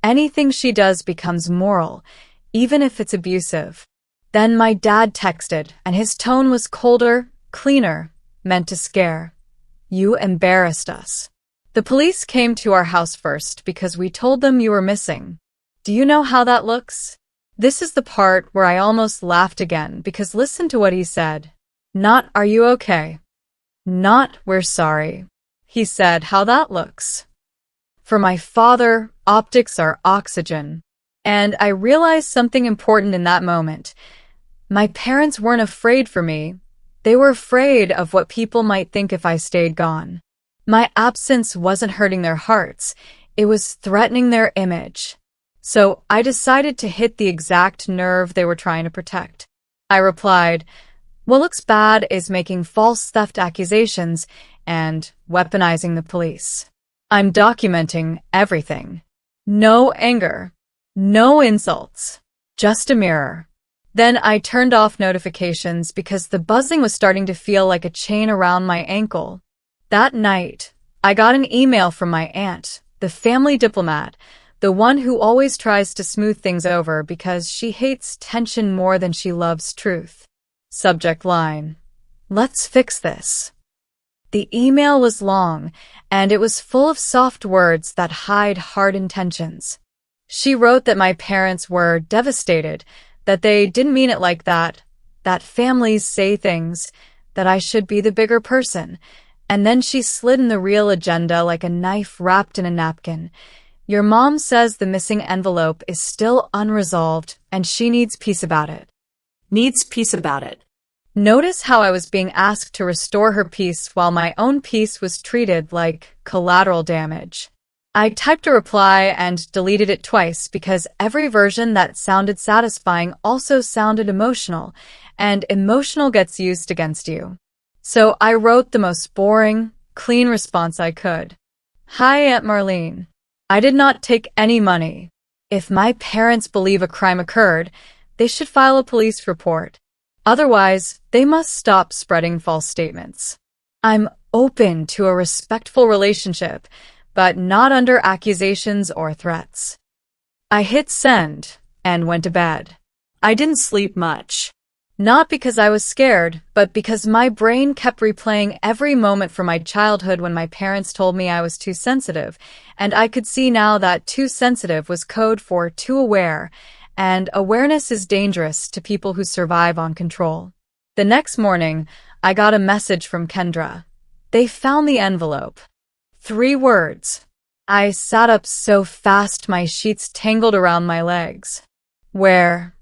anything she does becomes moral, even if it's abusive. Then my dad texted, and his tone was colder, cleaner, meant to scare. You embarrassed us. The police came to our house first because we told them you were missing. Do you know how that looks? This is the part where I almost laughed again because listen to what he said. Not, are you okay? Not, we're sorry. He said, how that looks. For my father, optics are oxygen. And I realized something important in that moment. My parents weren't afraid for me. They were afraid of what people might think if I stayed gone. My absence wasn't hurting their hearts. It was threatening their image. So I decided to hit the exact nerve they were trying to protect. I replied, what looks bad is making false theft accusations and weaponizing the police. I'm documenting everything. No anger. No insults. Just a mirror. Then I turned off notifications because the buzzing was starting to feel like a chain around my ankle. That night, I got an email from my aunt, the family diplomat, the one who always tries to smooth things over because she hates tension more than she loves truth. Subject line: let's fix this. The email was long, and it was full of soft words that hide hard intentions. She wrote that my parents were devastated, that they didn't mean it like that families say things, that I should be the bigger person. And then she slid in the real agenda like a knife wrapped in a napkin. Your mom says the missing envelope is still unresolved, and she needs peace about it. Needs peace about it. Notice how I was being asked to restore her peace while my own peace was treated like collateral damage. I typed a reply and deleted it twice because every version that sounded satisfying also sounded emotional, and emotional gets used against you. So I wrote the most boring, clean response I could. Hi, Aunt Marlene. I did not take any money. If my parents believe a crime occurred, they should file a police report. Otherwise, they must stop spreading false statements. I'm open to a respectful relationship, but not under accusations or threats. I hit send and went to bed. I didn't sleep much. Not because I was scared, but because my brain kept replaying every moment from my childhood when my parents told me I was too sensitive, and I could see now that too sensitive was code for too aware, and awareness is dangerous to people who survive on control. The next morning, I got a message from Kendra. They found the envelope. 3 words. I sat up so fast my sheets tangled around my legs. Where?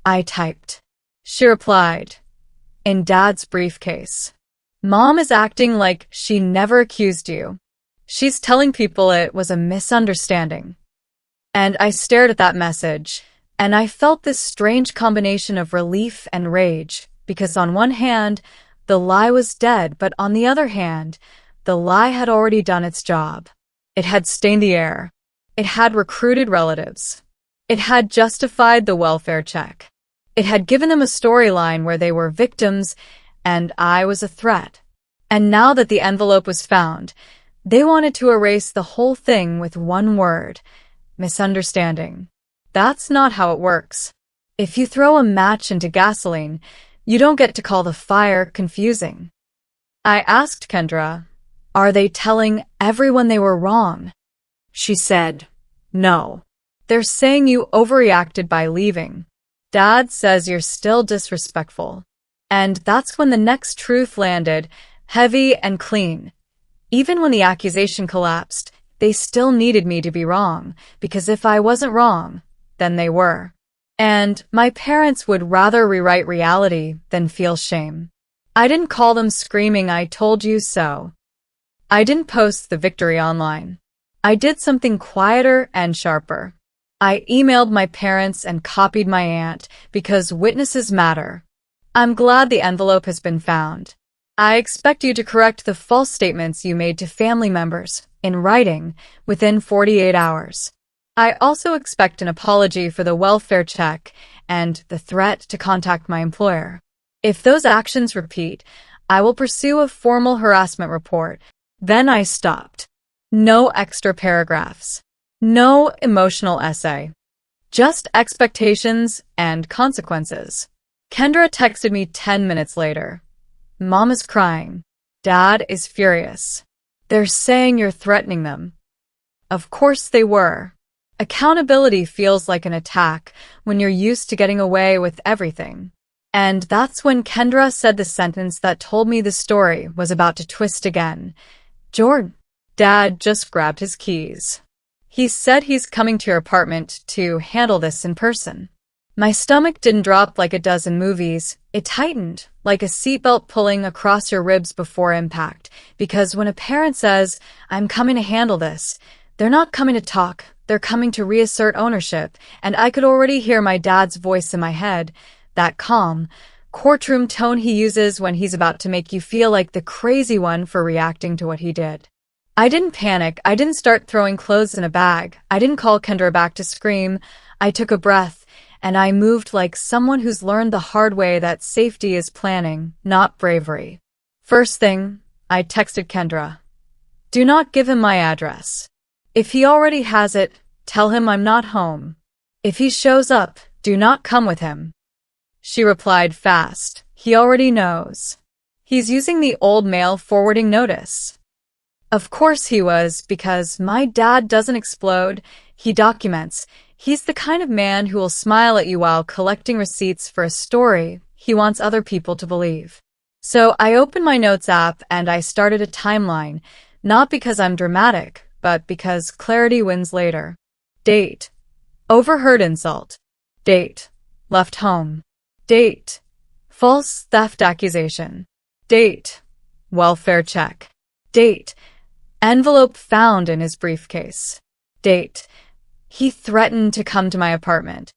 I typed. She replied, in Dad's briefcase. Mom is acting like she never accused you. She's telling people it was a misunderstanding. And I stared at that message, and I felt this strange combination of relief and rage, because on one hand, the lie was dead, but on the other hand, the lie had already done its job. It had stained the air. It had recruited relatives. It had justified the welfare check. It had given them a storyline where they were victims and I was a threat. And now that the envelope was found, they wanted to erase the whole thing with one word: misunderstanding. That's not how it works. If you throw a match into gasoline, you don't get to call the fire confusing. I asked Kendra, are they telling everyone they were wrong? She said, no. They're saying you overreacted by leaving. Dad says you're still disrespectful. And that's when the next truth landed, heavy and clean. Even when the accusation collapsed, they still needed me to be wrong, because if I wasn't wrong, then they were. And my parents would rather rewrite reality than feel shame. I didn't call them screaming, "I told you so." I didn't post the victory online. I did something quieter and sharper. I emailed my parents and copied my aunt, because witnesses matter. I'm glad the envelope has been found. I expect you to correct the false statements you made to family members, in writing, within 48 hours. I also expect an apology for the welfare check and the threat to contact my employer. If those actions repeat, I will pursue a formal harassment report. Then I stopped. No extra paragraphs. No emotional essay. Just expectations and consequences. Kendra texted me 10 minutes later. Mom is crying. Dad is furious. They're saying you're threatening them. Of course they were. Accountability feels like an attack when you're used to getting away with everything. And that's when Kendra said the sentence that told me the story was about to twist again. Jordan. Dad just grabbed his keys. He said he's coming to your apartment to handle this in person. My stomach didn't drop like it does in movies. It tightened, like a seatbelt pulling across your ribs before impact. Because when a parent says, "I'm coming to handle this," they're not coming to talk. They're coming to reassert ownership. And I could already hear my dad's voice in my head, that calm, courtroom tone he uses when he's about to make you feel like the crazy one for reacting to what he did. I didn't panic. I didn't start throwing clothes in a bag. I didn't call Kendra back to scream. I took a breath, and I moved like someone who's learned the hard way that safety is planning, not bravery. First thing, I texted Kendra. Do not give him my address. If he already has it, tell him I'm not home. If he shows up, do not come with him. She replied fast. He already knows. He's using the old mail forwarding notice. Of course he was, because my dad doesn't explode. He documents. He's the kind of man who will smile at you while collecting receipts for a story he wants other people to believe. So I opened my notes app and I started a timeline, not because I'm dramatic, but because clarity wins later. Date. Overheard insult. Date. Left home. Date. False theft accusation. Date. Welfare check. Date. Envelope found in his briefcase. Date. He threatened to come to my apartment.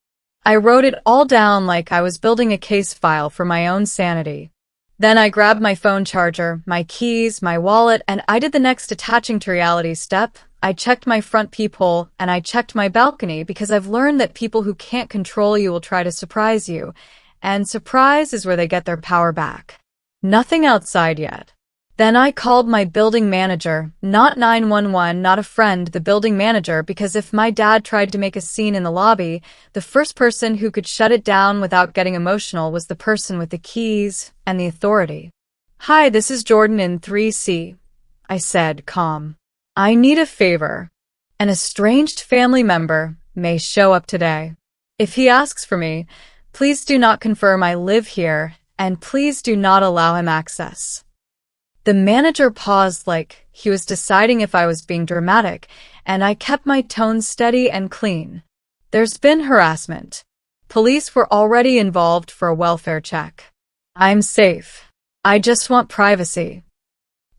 I wrote it all down like I was building a case file for my own sanity. Then I grabbed my phone charger, my keys, my wallet, and I did the next attaching to reality step. I checked my front peephole and I checked my balcony because I've learned that people who can't control you will try to surprise you. And surprise is where they get their power back. Nothing outside yet. Then I called my building manager, not 911, not a friend, the building manager, because if my dad tried to make a scene in the lobby, the first person who could shut it down without getting emotional was the person with the keys and the authority. Hi, this is Jordan in 3C, I said, calm. I need a favor. An estranged family member may show up today. If he asks for me, please do not confirm I live here and please do not allow him access." The manager paused like he was deciding if I was being dramatic, and I kept my tone steady and clean. "There's been harassment. Police were already involved for a welfare check. I'm safe. I just want privacy."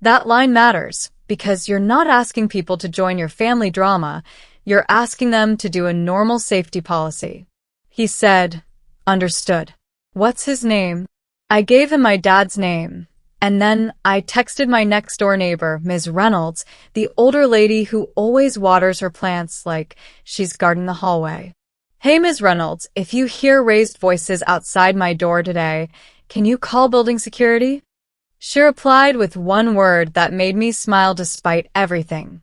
That line matters because you're not asking people to join your family drama, you're asking them to do a normal safety policy. He said, "Understood. What's his name?" I gave him my dad's name, and then I texted my next-door neighbor, Ms. Reynolds, the older lady who always waters her plants like she's guarding the hallway. "Hey, Ms. Reynolds, if you hear raised voices outside my door today, can you call building security?" She replied with one word that made me smile despite everything.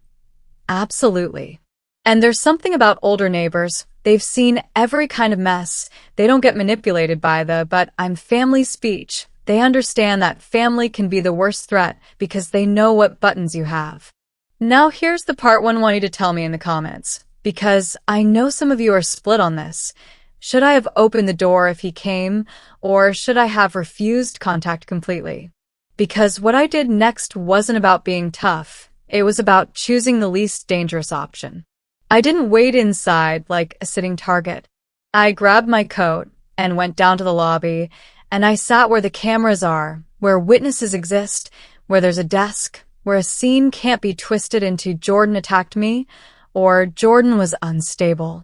"Absolutely." And there's something about older neighbors. They've seen every kind of mess. They don't get manipulated by the "but I'm family" speech. They understand that family can be the worst threat because they know what buttons you have. Now here's the part one want you to tell me in the comments, because I know some of you are split on this. Should I have opened the door if he came, or should I have refused contact completely? Because what I did next wasn't about being tough. It was about choosing the least dangerous option. I didn't wait inside like a sitting target. I grabbed my coat and went down to the lobby, and I sat where the cameras are, where witnesses exist, where there's a desk, where a scene can't be twisted into "Jordan attacked me" or "Jordan was unstable."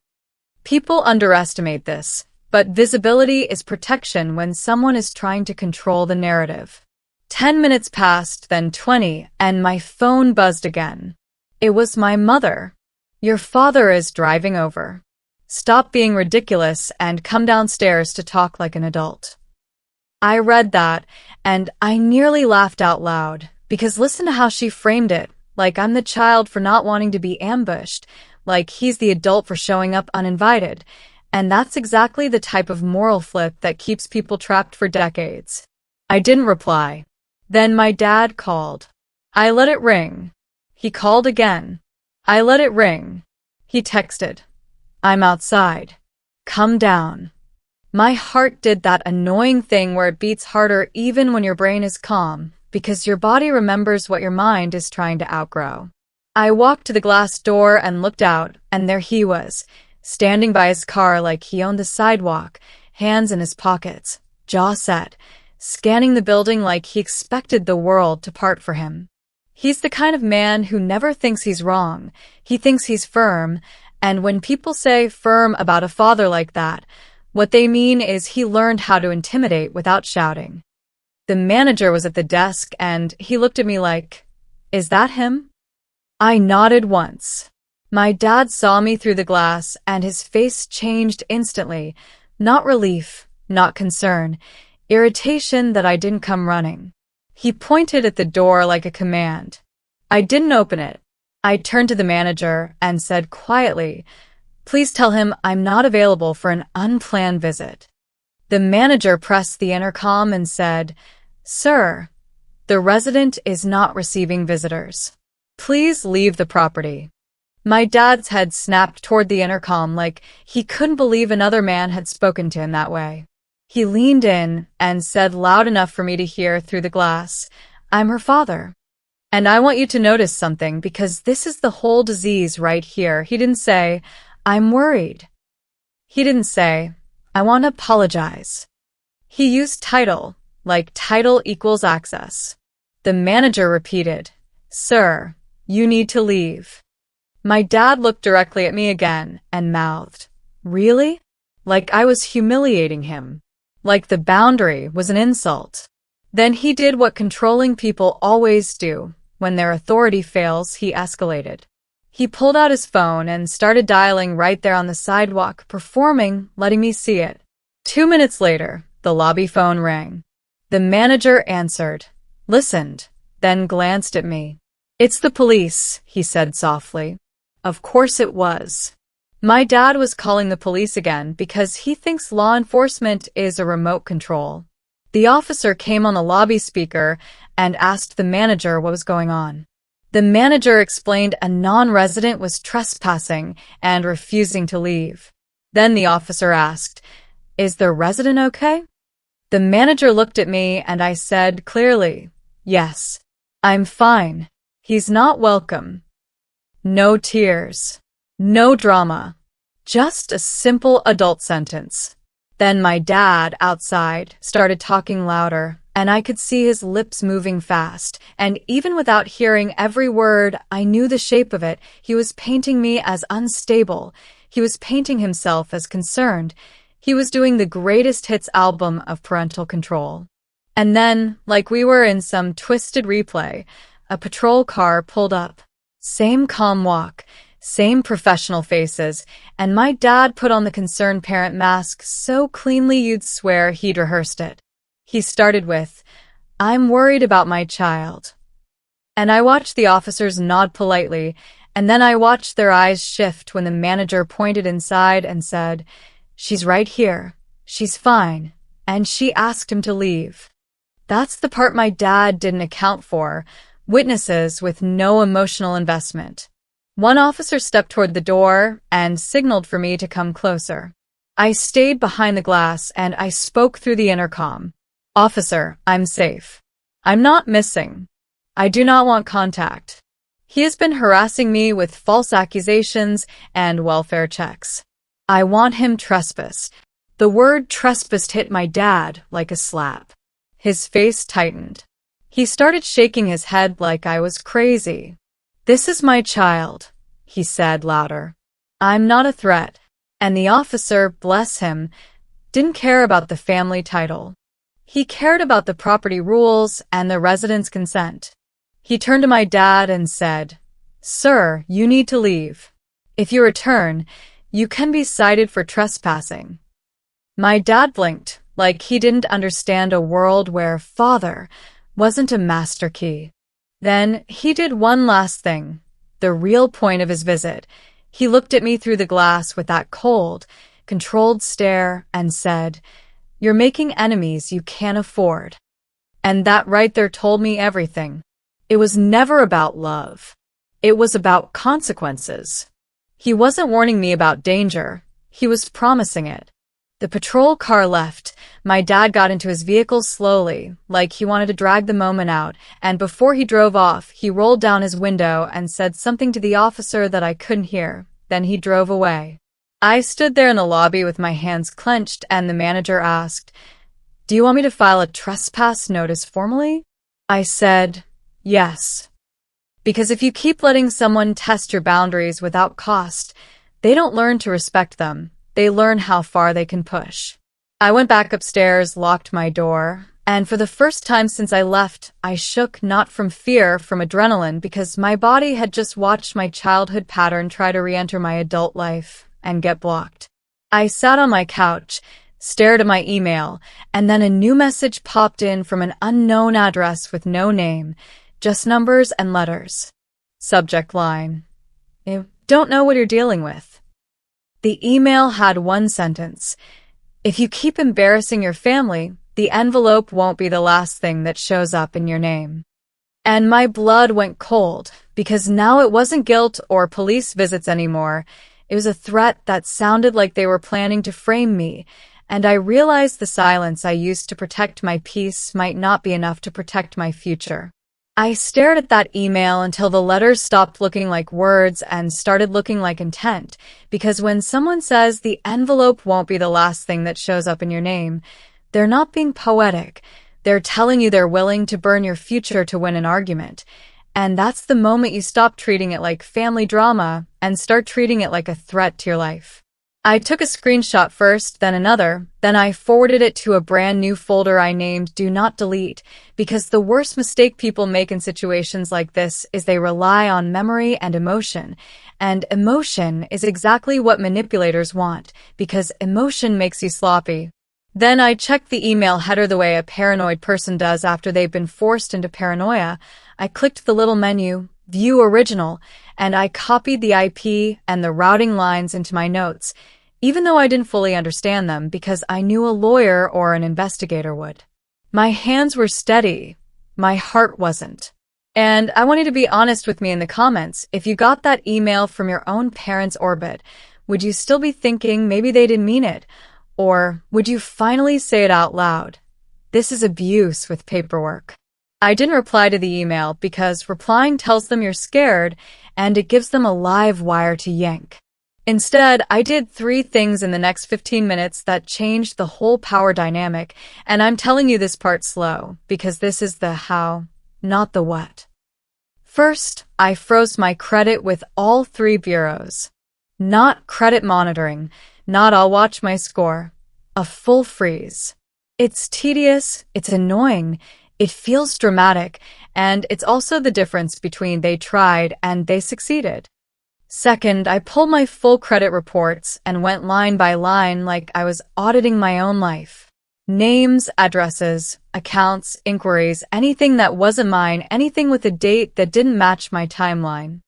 People underestimate this, but visibility is protection when someone is trying to control the narrative. 10 minutes passed, then 20, and my phone buzzed again. It was my mother. "Your father is driving over. Stop being ridiculous and come downstairs to talk like an adult." I read that, and I nearly laughed out loud, because listen to how she framed it, like I'm the child for not wanting to be ambushed, like he's the adult for showing up uninvited, and that's exactly the type of moral flip that keeps people trapped for decades. I didn't reply. Then my dad called. I let it ring. He called again. I let it ring. He texted, "I'm outside. Come down." My heart did that annoying thing where it beats harder even when your brain is calm, because your body remembers what your mind is trying to outgrow. I walked to the glass door and looked out, and there he was, standing by his car like he owned the sidewalk, hands in his pockets, jaw set, scanning the building like he expected the world to part for him. He's the kind of man who never thinks he's wrong. He thinks he's firm, and when people say firm about a father like that, what they mean is he learned how to intimidate without shouting. The manager was at the desk, and he looked at me like, "Is that him?" I nodded once. My dad saw me through the glass, and his face changed instantly. Not relief, not concern, irritation that I didn't come running. He pointed at the door like a command. I didn't open it. I turned to the manager and said quietly, "Please tell him I'm not available for an unplanned visit." The manager pressed the intercom and said, "Sir, the resident is not receiving visitors. Please leave the property." My dad's head snapped toward the intercom like he couldn't believe another man had spoken to him that way. He leaned in and said loud enough for me to hear through the glass, "I'm her father. And I want you to notice something because this is the whole disease right here." He didn't say, "I'm worried." He didn't say, "I want to apologize." He used title, like title equals access. The manager repeated, "Sir, you need to leave." My dad looked directly at me again and mouthed, "Really?" Like I was humiliating him. Like the boundary was an insult. Then he did what controlling people always do. When their authority fails, he escalated. He pulled out his phone and started dialing right there on the sidewalk, performing, letting me see it. 2 minutes later, the lobby phone rang. The manager answered, listened, then glanced at me. "It's the police," he said softly. Of course it was. My dad was calling the police again because he thinks law enforcement is a remote control. The officer came on the lobby speaker and asked the manager what was going on. The manager explained a non-resident was trespassing and refusing to leave. Then the officer asked, "Is the resident okay?" The manager looked at me and I said clearly, "Yes, I'm fine. He's not welcome." No tears. No drama. Just a simple adult sentence. Then my dad, outside, started talking louder, and I could see his lips moving fast, and even without hearing every word, I knew the shape of it. He was painting me as unstable. He was painting himself as concerned. He was doing the greatest hits album of parental control. And then, like we were in some twisted replay, a patrol car pulled up. Same calm walk, same professional faces, and my dad put on the concerned parent mask so cleanly you'd swear he'd rehearsed it. He started with, "I'm worried about my child." And I watched the officers nod politely, and then I watched their eyes shift when the manager pointed inside and said, "She's right here. She's fine." And she asked him to leave. That's the part my dad didn't account for. Witnesses with no emotional investment. One officer stepped toward the door and signaled for me to come closer. I stayed behind the glass and I spoke through the intercom. "Officer, I'm safe. I'm not missing. I do not want contact. He has been harassing me with false accusations and welfare checks. I want him trespassed." The word trespassed hit my dad like a slap. His face tightened. He started shaking his head like I was crazy. "This is my child," he said louder. "I'm not a threat." And the officer, bless him, didn't care about the family title. He cared about the property rules and the resident's consent. He turned to my dad and said, "Sir, you need to leave. If you return, you can be cited for trespassing." My dad blinked, like he didn't understand a world where father wasn't a master key. Then he did one last thing, the real point of his visit. He looked at me through the glass with that cold, controlled stare and said, "You're making enemies you can't afford." And that right there told me everything. It was never about love. It was about consequences. He wasn't warning me about danger. He was promising it. The patrol car left. My dad got into his vehicle slowly, like he wanted to drag the moment out, and before he drove off, he rolled down his window and said something to the officer that I couldn't hear. Then he drove away. I stood there in the lobby with my hands clenched, and the manager asked, "Do you want me to file a trespass notice formally?" I said, "Yes." Because if you keep letting someone test your boundaries without cost, they don't learn to respect them. They learn how far they can push. I went back upstairs, locked my door, and for the first time since I left, I shook not from fear, from adrenaline, because my body had just watched my childhood pattern try to re-enter my adult life and get blocked. I sat on my couch, stared at my email, and then a new message popped in from an unknown address with no name, just numbers and letters. Subject line: "You don't know what you're dealing with." The email had one sentence: "If you keep embarrassing your family, the envelope won't be the last thing that shows up in your name." And my blood went cold, because now it wasn't guilt or police visits anymore. It was a threat that sounded like they were planning to frame me, and I realized the silence I used to protect my peace might not be enough to protect my future. I stared at that email until the letters stopped looking like words and started looking like intent, because when someone says the envelope won't be the last thing that shows up in your name, they're not being poetic. They're telling you they're willing to burn your future to win an argument. And that's the moment you stop treating it like family drama and start treating it like a threat to your life. I took a screenshot first, then another, then I forwarded it to a brand new folder I named Do Not Delete, because the worst mistake people make in situations like this is they rely on memory and emotion is exactly what manipulators want, because emotion makes you sloppy. Then I checked the email header the way a paranoid person does after they've been forced into paranoia. I clicked the little menu, View Original, and I copied the IP and the routing lines into my notes, even though I didn't fully understand them, because I knew a lawyer or an investigator would. My hands were steady. My heart wasn't. And I want you to be honest with me in the comments. If you got that email from your own parents' orbit, would you still be thinking maybe they didn't mean it? Or would you finally say it out loud? This is abuse with paperwork. I didn't reply to the email because replying tells them you're scared and it gives them a live wire to yank. Instead, I did 3 things in the next 15 minutes that changed the whole power dynamic, and I'm telling you this part slow because this is the how, not the what. First, I froze my credit with all 3 bureaus. Not credit monitoring, not I'll watch my score. A full freeze. It's tedious, it's annoying, it feels dramatic, and it's also the difference between they tried and they succeeded. Second, I pulled my full credit reports and went line by line like I was auditing my own life. Names, addresses, accounts, inquiries, anything that wasn't mine, anything with a date that didn't match my timeline.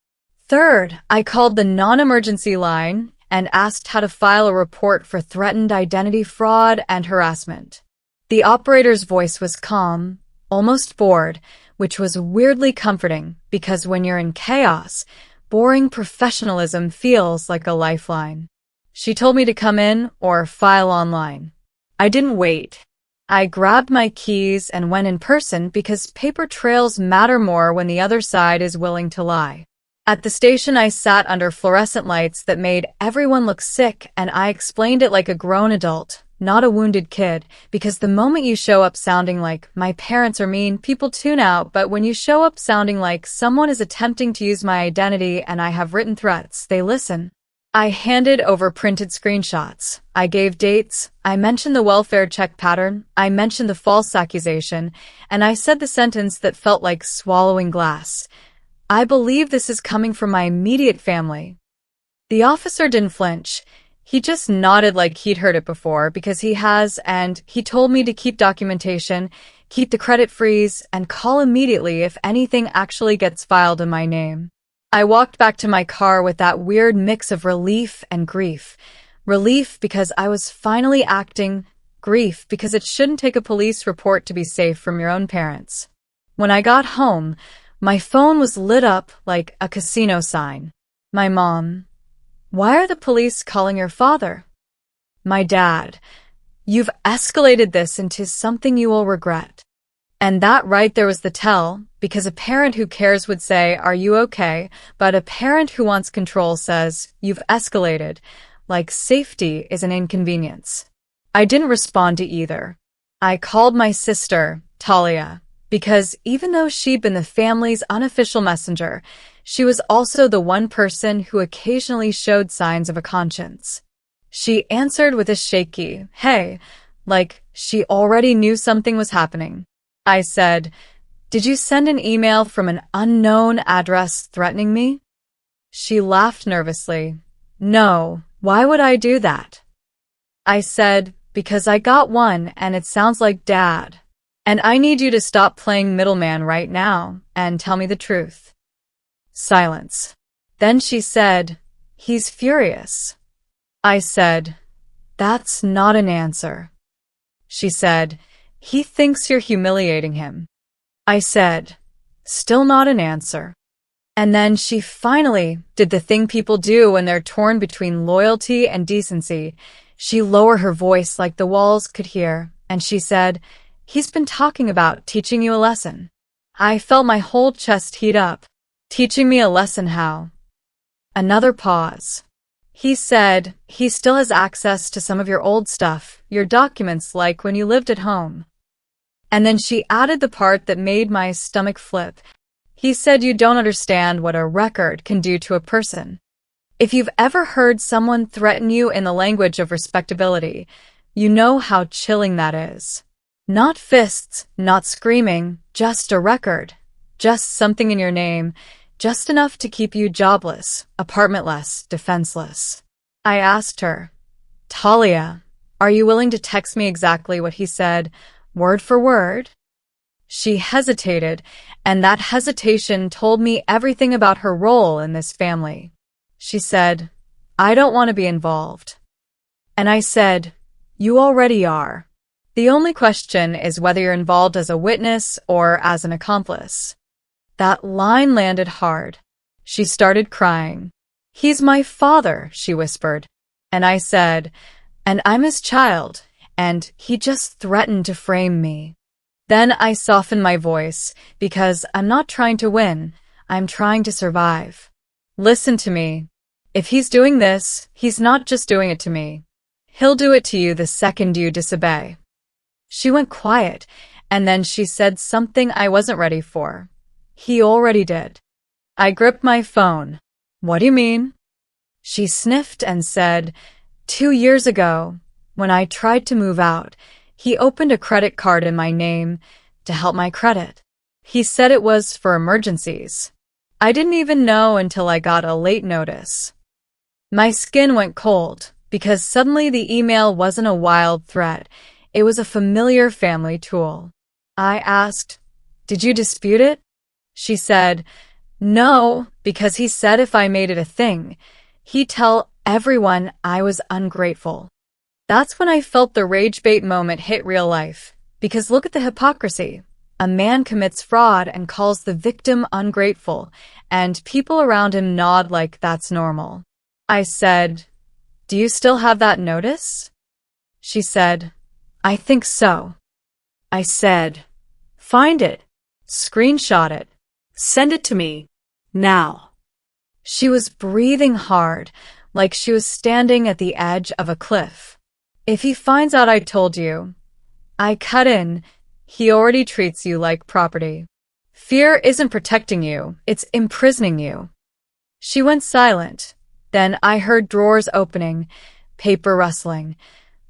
Third, I called the non-emergency line and asked how to file a report for threatened identity fraud and harassment. The operator's voice was calm, almost bored, which was weirdly comforting because when you're in chaos, boring professionalism feels like a lifeline. She told me to come in or file online. I didn't wait. I grabbed my keys and went in person because paper trails matter more when the other side is willing to lie. At the station, I sat under fluorescent lights that made everyone look sick, and I explained it like a grown adult, not a wounded kid, because the moment you show up sounding like, my parents are mean, people tune out, but when you show up sounding like someone is attempting to use my identity and I have written threats, they listen. I handed over printed screenshots. I gave dates. I mentioned the welfare check pattern. I mentioned the false accusation, and I said the sentence that felt like swallowing glass. I believe this is coming from my immediate family. The officer didn't flinch. He just nodded like he'd heard it before because he has, and he told me to keep documentation, keep the credit freeze, and call immediately if anything actually gets filed in my name. I walked back to my car with that weird mix of relief and grief. Relief because I was finally acting, grief because it shouldn't take a police report to be safe from your own parents. When I got home, my phone was lit up like a casino sign. My mom: "Why are the police calling your father?" My dad: "You've escalated this into something you will regret." And that right there was the tell, because a parent who cares would say, "Are you okay?" But a parent who wants control says, "You've escalated," like safety is an inconvenience. I didn't respond to either. I called my sister, Talia, because even though she'd been the family's unofficial messenger, she was also the one person who occasionally showed signs of a conscience. She answered with a shaky, "Hey," like she already knew something was happening. I said, "Did you send an email from an unknown address threatening me?" She laughed nervously. "No, why would I do that?" I said, "Because I got one and it sounds like Dad. And I need you to stop playing middleman right now and tell me the truth." Silence. Then she said, "He's furious." I said, "That's not an answer." She said, "He thinks you're humiliating him." I said, "Still not an answer." And then she finally did the thing people do when they're torn between loyalty and decency. She lowered her voice like the walls could hear, and she said, "He's been talking about teaching you a lesson." I felt my whole chest heat up. Teaching me a lesson how? Another pause. He said, "He still has access to some of your old stuff, your documents like when you lived at home." And then she added the part that made my stomach flip. He said, "You don't understand what a record can do to a person." If you've ever heard someone threaten you in the language of respectability, you know how chilling that is. Not fists, not screaming, just a record. Just something in your name, just enough to keep you jobless, apartmentless, defenseless. I asked her, "Talia, are you willing to text me exactly what he said, word for word?" She hesitated, and that hesitation told me everything about her role in this family. She said, "I don't want to be involved." And I said, "You already are. The only question is whether you're involved as a witness or as an accomplice." That line landed hard. She started crying. "He's my father," she whispered. And I said, "And I'm his child, and he just threatened to frame me. Then I softened my voice, because I'm not trying to win, I'm trying to survive. Listen to me. If he's doing this, he's not just doing it to me. He'll do it to you the second you disobey. She went quiet, and then she said something I wasn't ready for. He already did. I gripped my phone. What do you mean? She sniffed and said, 2 years ago, when I tried to move out, he opened a credit card in my name to help my credit. He said it was for emergencies. I didn't even know until I got a late notice. My skin went cold because suddenly the email wasn't a wild threat. It was a familiar family tool. I asked, "Did you dispute it?" She said, "No, because he said if I made it a thing, he'd tell everyone I was ungrateful." That's when I felt the rage bait moment hit real life. Because look at the hypocrisy. A man commits fraud and calls the victim ungrateful, and people around him nod like that's normal. I said, "Do you still have that notice?" She said, "I think so." I said, "Find it. Screenshot it. Send it to me. Now." She was breathing hard, like she was standing at the edge of a cliff. "If he finds out I told you," I cut in, "he already treats you like property. Fear isn't protecting you, it's imprisoning you." She went silent. Then I heard drawers opening, paper rustling,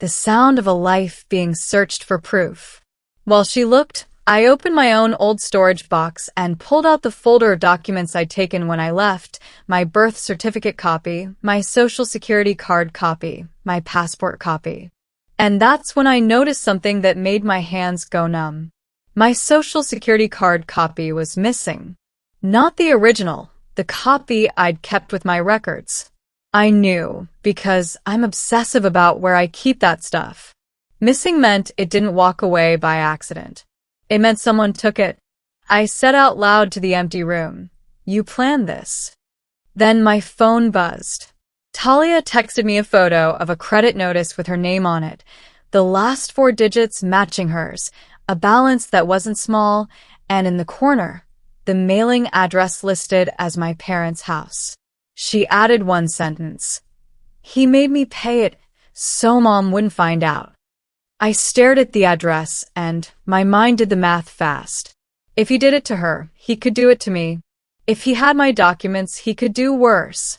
the sound of a life being searched for proof. While she looked, I opened my own old storage box and pulled out the folder of documents I'd taken when I left, my birth certificate copy, my social security card copy, my passport copy. And that's when I noticed something that made my hands go numb. My social security card copy was missing. Not the original, the copy I'd kept with my records. I knew, because I'm obsessive about where I keep that stuff. Missing meant it didn't walk away by accident. It meant someone took it. I said out loud to the empty room, "You planned this." Then my phone buzzed. Talia texted me a photo of a credit notice with her name on it, the last 4 digits matching hers, a balance that wasn't small, and in the corner, the mailing address listed as my parents' house. She added one sentence. "He made me pay it so Mom wouldn't find out." I stared at the address, and my mind did the math fast. If he did it to her, he could do it to me. If he had my documents, he could do worse.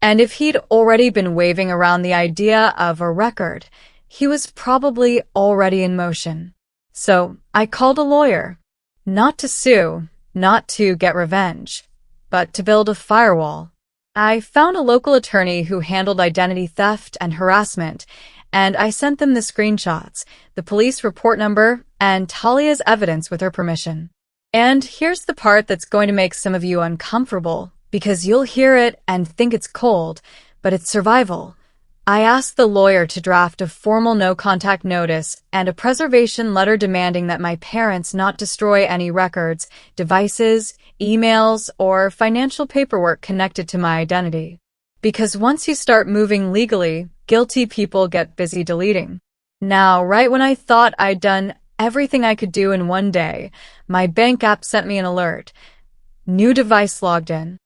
And if he'd already been waving around the idea of a record, he was probably already in motion. So I called a lawyer. Not to sue, not to get revenge, but to build a firewall. I found a local attorney who handled identity theft and harassment, and I sent them the screenshots, the police report number, and Talia's evidence with her permission. And here's the part that's going to make some of you uncomfortable, because you'll hear it and think it's cold, but it's survival. I asked the lawyer to draft a formal no-contact notice and a preservation letter demanding that my parents not destroy any records, devices, emails, or financial paperwork connected to my identity. Because once you start moving legally, guilty people get busy deleting. Now, right when I thought I'd done everything I could do in one day, my bank app sent me an alert. New device logged in.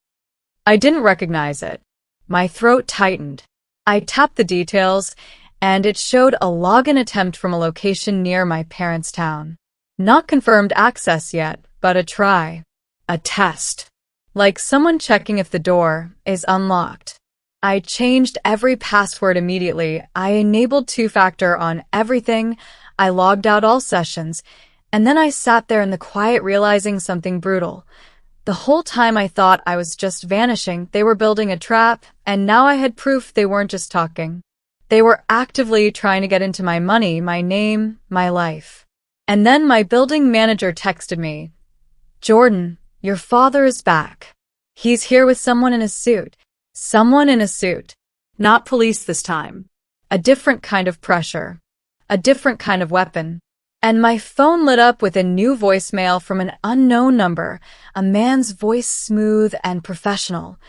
I didn't recognize it. My throat tightened. I tapped the details, and it showed a login attempt from a location near my parents' town. Not confirmed access yet, but a try. A test. Like someone checking if the door is unlocked. I changed every password immediately. I enabled 2-factor on everything. I logged out all sessions, and then I sat there in the quiet realizing something brutal. The whole time I thought I was just vanishing, they were building a trap, and now I had proof they weren't just talking. They were actively trying to get into my money, my name, my life. And then my building manager texted me, "Jordan, your father is back. He's here with someone in a suit." Someone in a suit. Not police this time. A different kind of pressure. A different kind of weapon. And my phone lit up with a new voicemail from an unknown number, a man's voice smooth and professional.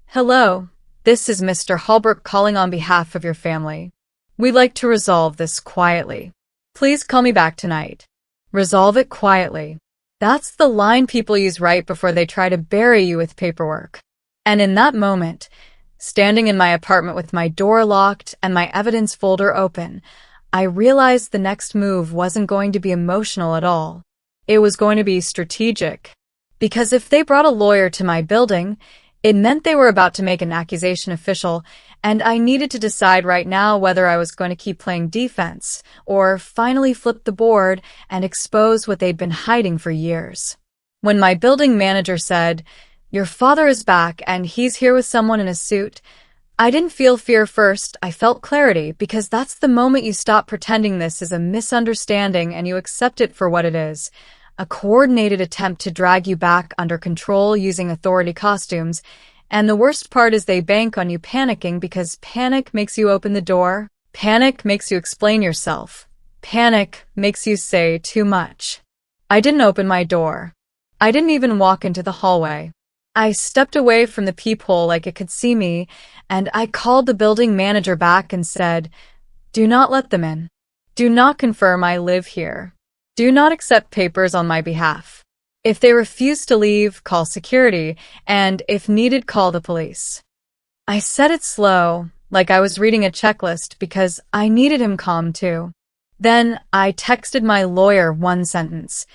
"Hello, this is Mr. Holbrook calling on behalf of your family. We'd like to resolve this quietly. Please call me back tonight. Resolve it quietly. That's the line people use right before they try to bury you with paperwork. And in that moment, standing in my apartment with my door locked and my evidence folder open, I realized the next move wasn't going to be emotional at all. It was going to be strategic. Because if they brought a lawyer to my building, it meant they were about to make an accusation official, and I needed to decide right now whether I was going to keep playing defense or finally flip the board and expose what they'd been hiding for years. When my building manager said, "Your father is back and he's here with someone in a suit," I didn't feel fear first, I felt clarity, because that's the moment you stop pretending this is a misunderstanding and you accept it for what it is. A coordinated attempt to drag you back under control using authority costumes, and the worst part is they bank on you panicking because panic makes you open the door, panic makes you explain yourself, panic makes you say too much. I didn't open my door. I didn't even walk into the hallway. I stepped away from the peephole like it could see me, and I called the building manager back and said, "Do not let them in. Do not confirm I live here. Do not accept papers on my behalf. If they refuse to leave, call security, and if needed, call the police." I said it slow, like I was reading a checklist because I needed him calm too. Then I texted my lawyer one sentence.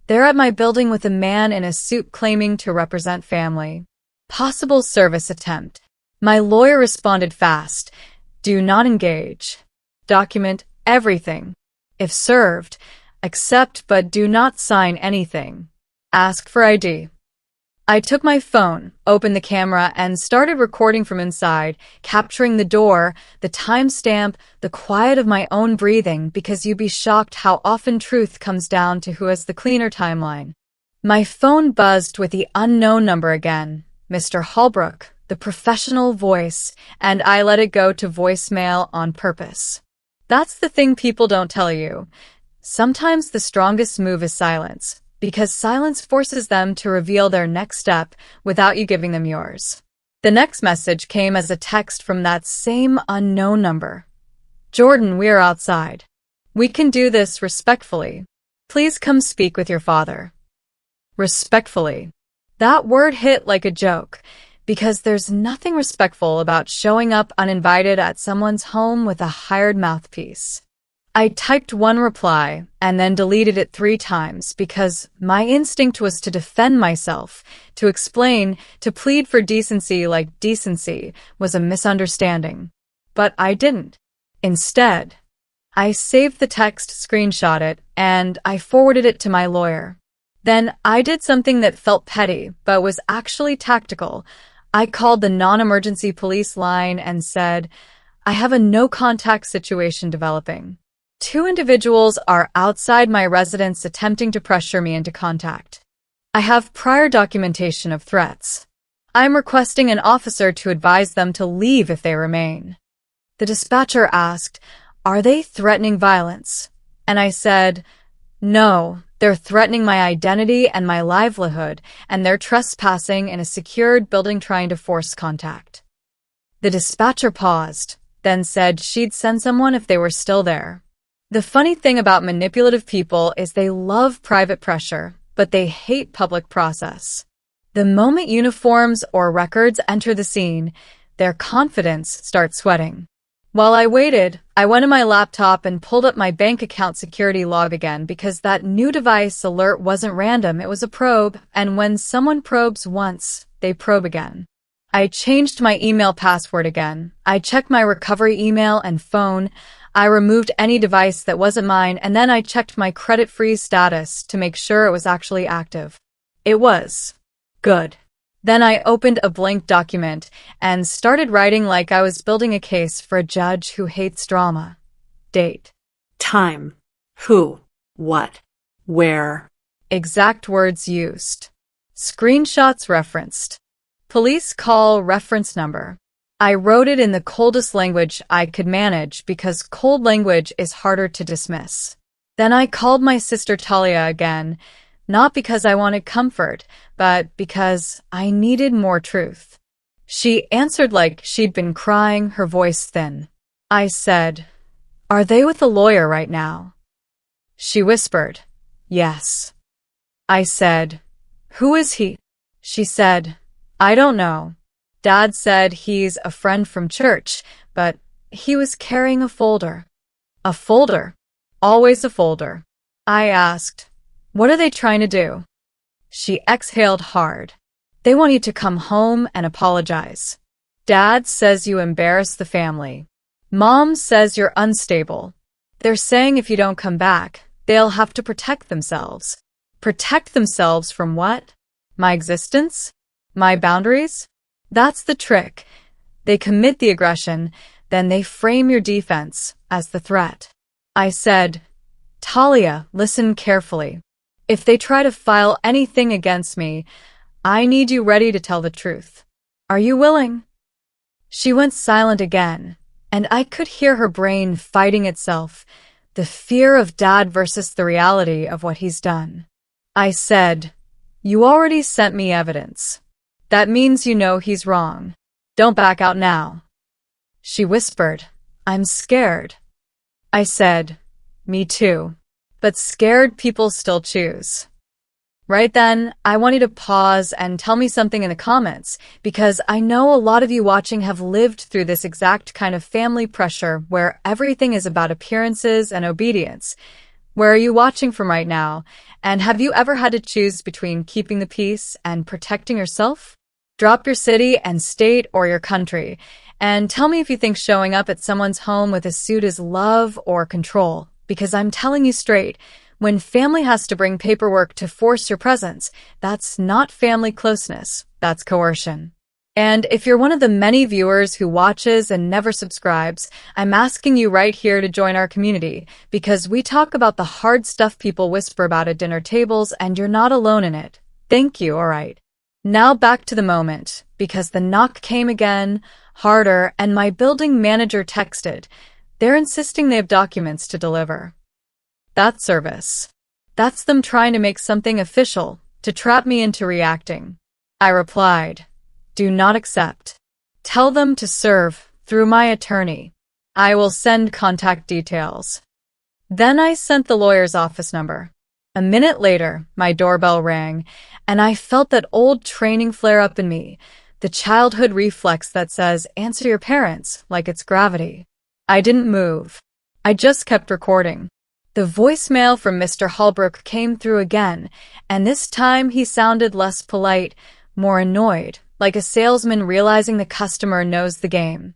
"They're at my building with a man in a suit claiming to represent family. Possible service attempt." My lawyer responded fast. "Do not engage. Document everything. If served, accept but do not sign anything. Ask for ID." I took my phone, opened the camera, and started recording from inside, capturing the door, the timestamp, the quiet of my own breathing, because you'd be shocked how often truth comes down to who has the cleaner timeline. My phone buzzed with the unknown number again, Mr. Holbrook, the professional voice, and I let it go to voicemail on purpose. That's the thing people don't tell you. Sometimes the strongest move is silence, because silence forces them to reveal their next step without you giving them yours. The next message came as a text from that same unknown number. "Jordan, we are outside. We can do this respectfully. Please come speak with your father." Respectfully. That word hit like a joke, because there's nothing respectful about showing up uninvited at someone's home with a hired mouthpiece. I typed one reply and then deleted it 3 times because my instinct was to defend myself, to explain, to plead for decency like decency was a misunderstanding. But I didn't. Instead, I saved the text, screenshot it, and I forwarded it to my lawyer. Then I did something that felt petty but was actually tactical. I called the non-emergency police line and said, "I have a no-contact situation developing. 2 individuals are outside my residence attempting to pressure me into contact. I have prior documentation of threats. I'm requesting an officer to advise them to leave if they remain." The dispatcher asked, "Are they threatening violence?" And I said, "No, they're threatening my identity and my livelihood, and they're trespassing in a secured building trying to force contact." The dispatcher paused, then said she'd send someone if they were still there. The funny thing about manipulative people is they love private pressure, but they hate public process. The moment uniforms or records enter the scene, their confidence starts sweating. While I waited, I went to my laptop and pulled up my bank account security log again because that new device alert wasn't random, it was a probe, and when someone probes once, they probe again. I changed my email password again. I checked my recovery email and phone. I removed any device that wasn't mine, and then I checked my credit freeze status to make sure it was actually active. It was. Good. Then I opened a blank document and started writing like I was building a case for a judge who hates drama. Date. Time. Who. What. Where. Exact words used. Screenshots referenced. Police call reference number. I wrote it in the coldest language I could manage because cold language is harder to dismiss. Then I called my sister Talia again, not because I wanted comfort, but because I needed more truth. She answered like she'd been crying, her voice thin. I said, Are they with a lawyer right now? She whispered, Yes. I said, Who is he? She said, I don't know. Dad said he's a friend from church, but he was carrying a folder. A folder? Always a folder. I asked, What are they trying to do? She exhaled hard. They want you to come home and apologize. Dad says you embarrass the family. Mom says you're unstable. They're saying if you don't come back, they'll have to protect themselves. Protect themselves from what? My existence? My boundaries? That's the trick. They commit the aggression, then they frame your defense as the threat. I said, Talia, listen carefully. If they try to file anything against me, I need you ready to tell the truth. Are you willing? She went silent again, and I could hear her brain fighting itself, the fear of Dad versus the reality of what he's done. I said, You already sent me evidence. That means you know he's wrong. Don't back out now. She whispered, I'm scared. I said, Me too. But scared people still choose. Right then, I want you to pause and tell me something in the comments, because I know a lot of you watching have lived through this exact kind of family pressure where everything is about appearances and obedience. Where are you watching from right now? And have you ever had to choose between keeping the peace and protecting yourself? Drop your city and state or your country, and tell me if you think showing up at someone's home with a suit is love or control, because I'm telling you straight, when family has to bring paperwork to force your presence, that's not family closeness, that's coercion. And if you're one of the many viewers who watches and never subscribes, I'm asking you right here to join our community, because we talk about the hard stuff people whisper about at dinner tables, and you're not alone in it. Thank you, alright. Now back to the moment, because the knock came again, harder, and my building manager texted. They're insisting they have documents to deliver. That's service. That's them trying to make something official, to trap me into reacting. I replied, Do not accept. Tell them to serve through my attorney. I will send contact details. Then I sent the lawyer's office number. A minute later, my doorbell rang, and I felt that old training flare up in me, the childhood reflex that says, answer your parents, like it's gravity. I didn't move. I just kept recording. The voicemail from Mr. Holbrook came through again, and this time he sounded less polite, more annoyed, like a salesman realizing the customer knows the game.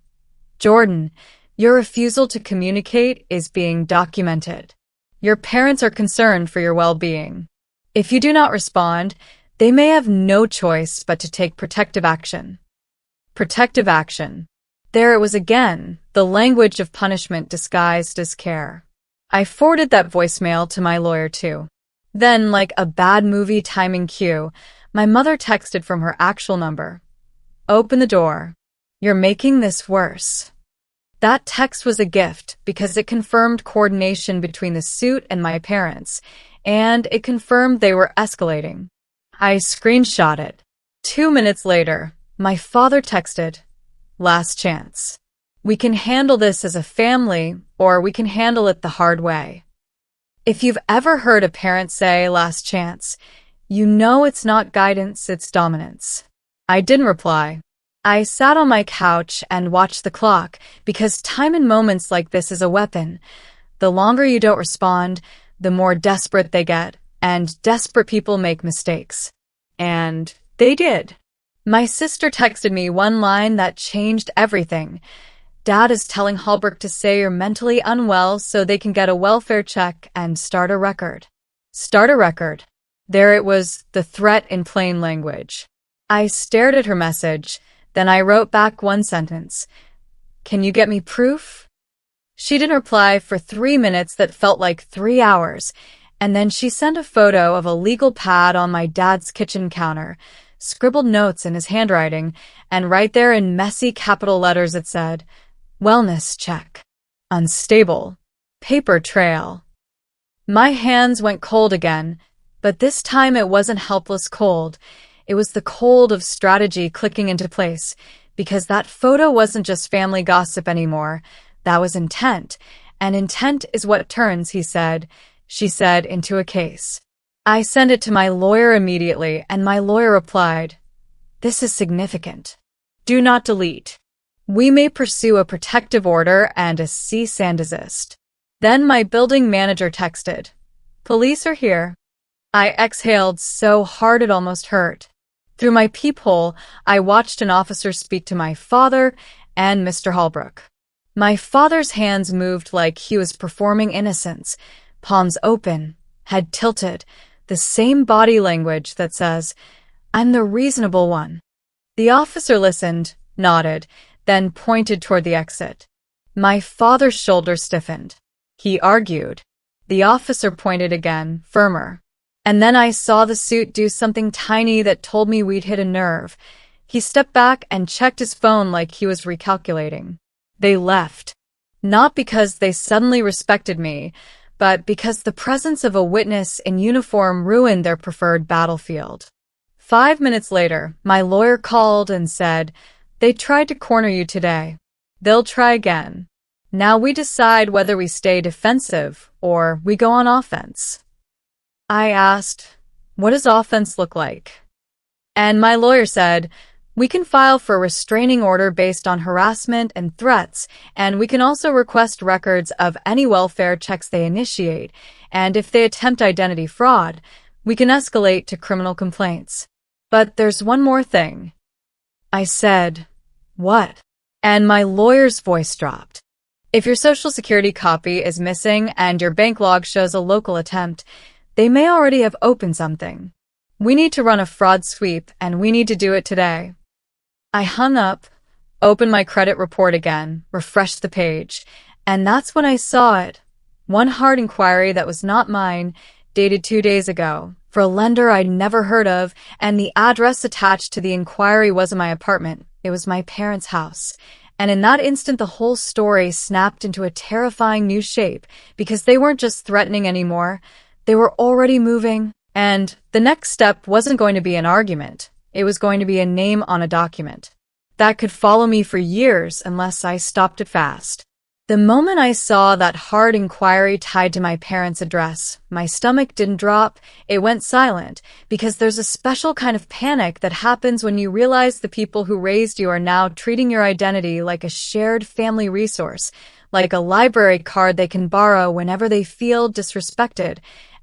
Jordan, your refusal to communicate is being documented. Your parents are concerned for your well-being. If you do not respond, they may have no choice but to take protective action. Protective action. There it was again, the language of punishment disguised as care. I forwarded that voicemail to my lawyer too. Then, like a bad movie timing cue, my mother texted from her actual number. Open the door. You're making this worse. That text was a gift because it confirmed coordination between the suit and my parents, and it confirmed they were escalating. I screenshot it. 2 minutes later, my father texted, Last chance. We can handle this as a family, or we can handle it the hard way. If you've ever heard a parent say last chance, you know it's not guidance, it's dominance. I didn't reply. I sat on my couch and watched the clock, because time in moments like this is a weapon. The longer you don't respond, the more desperate they get, and desperate people make mistakes. And they did. My sister texted me one line that changed everything. Dad is telling Holbrook to say you're mentally unwell so they can get a welfare check and start a record. Start a record. There it was, the threat in plain language. I stared at her message, then I wrote back one sentence. Can you get me proof? She didn't reply for 3 minutes that felt like 3 hours, and then she sent a photo of a legal pad on my dad's kitchen counter, scribbled notes in his handwriting, and right there in messy capital letters it said, Wellness check. Unstable. Paper trail. My hands went cold again, but this time it wasn't helpless cold. It was the cold of strategy clicking into place, because that photo wasn't just family gossip anymore. That was intent, And intent is what turns, she said, into a case. I sent it to my lawyer immediately, and my lawyer replied, "This is significant. Do not delete. We may pursue a protective order and a cease and desist." Then my building manager texted, "Police are here." I exhaled so hard it almost hurt. Through my peephole, I watched an officer speak to my father and Mr. Holbrook. My father's hands moved like he was performing innocence, palms open, head tilted, the same body language that says, "I'm the reasonable one." The officer listened, nodded, then pointed toward the exit. My father's shoulders stiffened. He argued. The officer pointed again, firmer. And then I saw the suit do something tiny that told me we'd hit a nerve. He stepped back and checked his phone like he was recalculating. They left. Not because they suddenly respected me, but because the presence of a witness in uniform ruined their preferred battlefield. 5 minutes later, my lawyer called and said, "They tried to corner you today. They'll try again. Now we decide whether we stay defensive or we go on offense." I asked, "What does offense look like?" And my lawyer said, "We can file for a restraining order based on harassment and threats, and we can also request records of any welfare checks they initiate, and if they attempt identity fraud, we can escalate to criminal complaints. But there's one more thing." I said, "What?" And my lawyer's voice dropped. "If your social security copy is missing and your bank log shows a local attempt, they may already have opened something. We need to run a fraud sweep, and we need to do it today." I hung up, opened my credit report again, refreshed the page, and that's when I saw it. One hard inquiry that was not mine, dated 2 days ago, for a lender I'd never heard of, and the address attached to the inquiry wasn't my apartment. It was my parents' house. And in that instant, the whole story snapped into a terrifying new shape, because they weren't just threatening anymore. They were already moving, and the next step wasn't going to be an argument. It was going to be a name on a document that could follow me for years unless I stopped it fast. The moment I saw that hard inquiry tied to my parents' address, my stomach didn't drop, it went silent, because there's a special kind of panic that happens when you realize the people who raised you are now treating your identity like a shared family resource, like a library card they can borrow whenever they feel disrespected.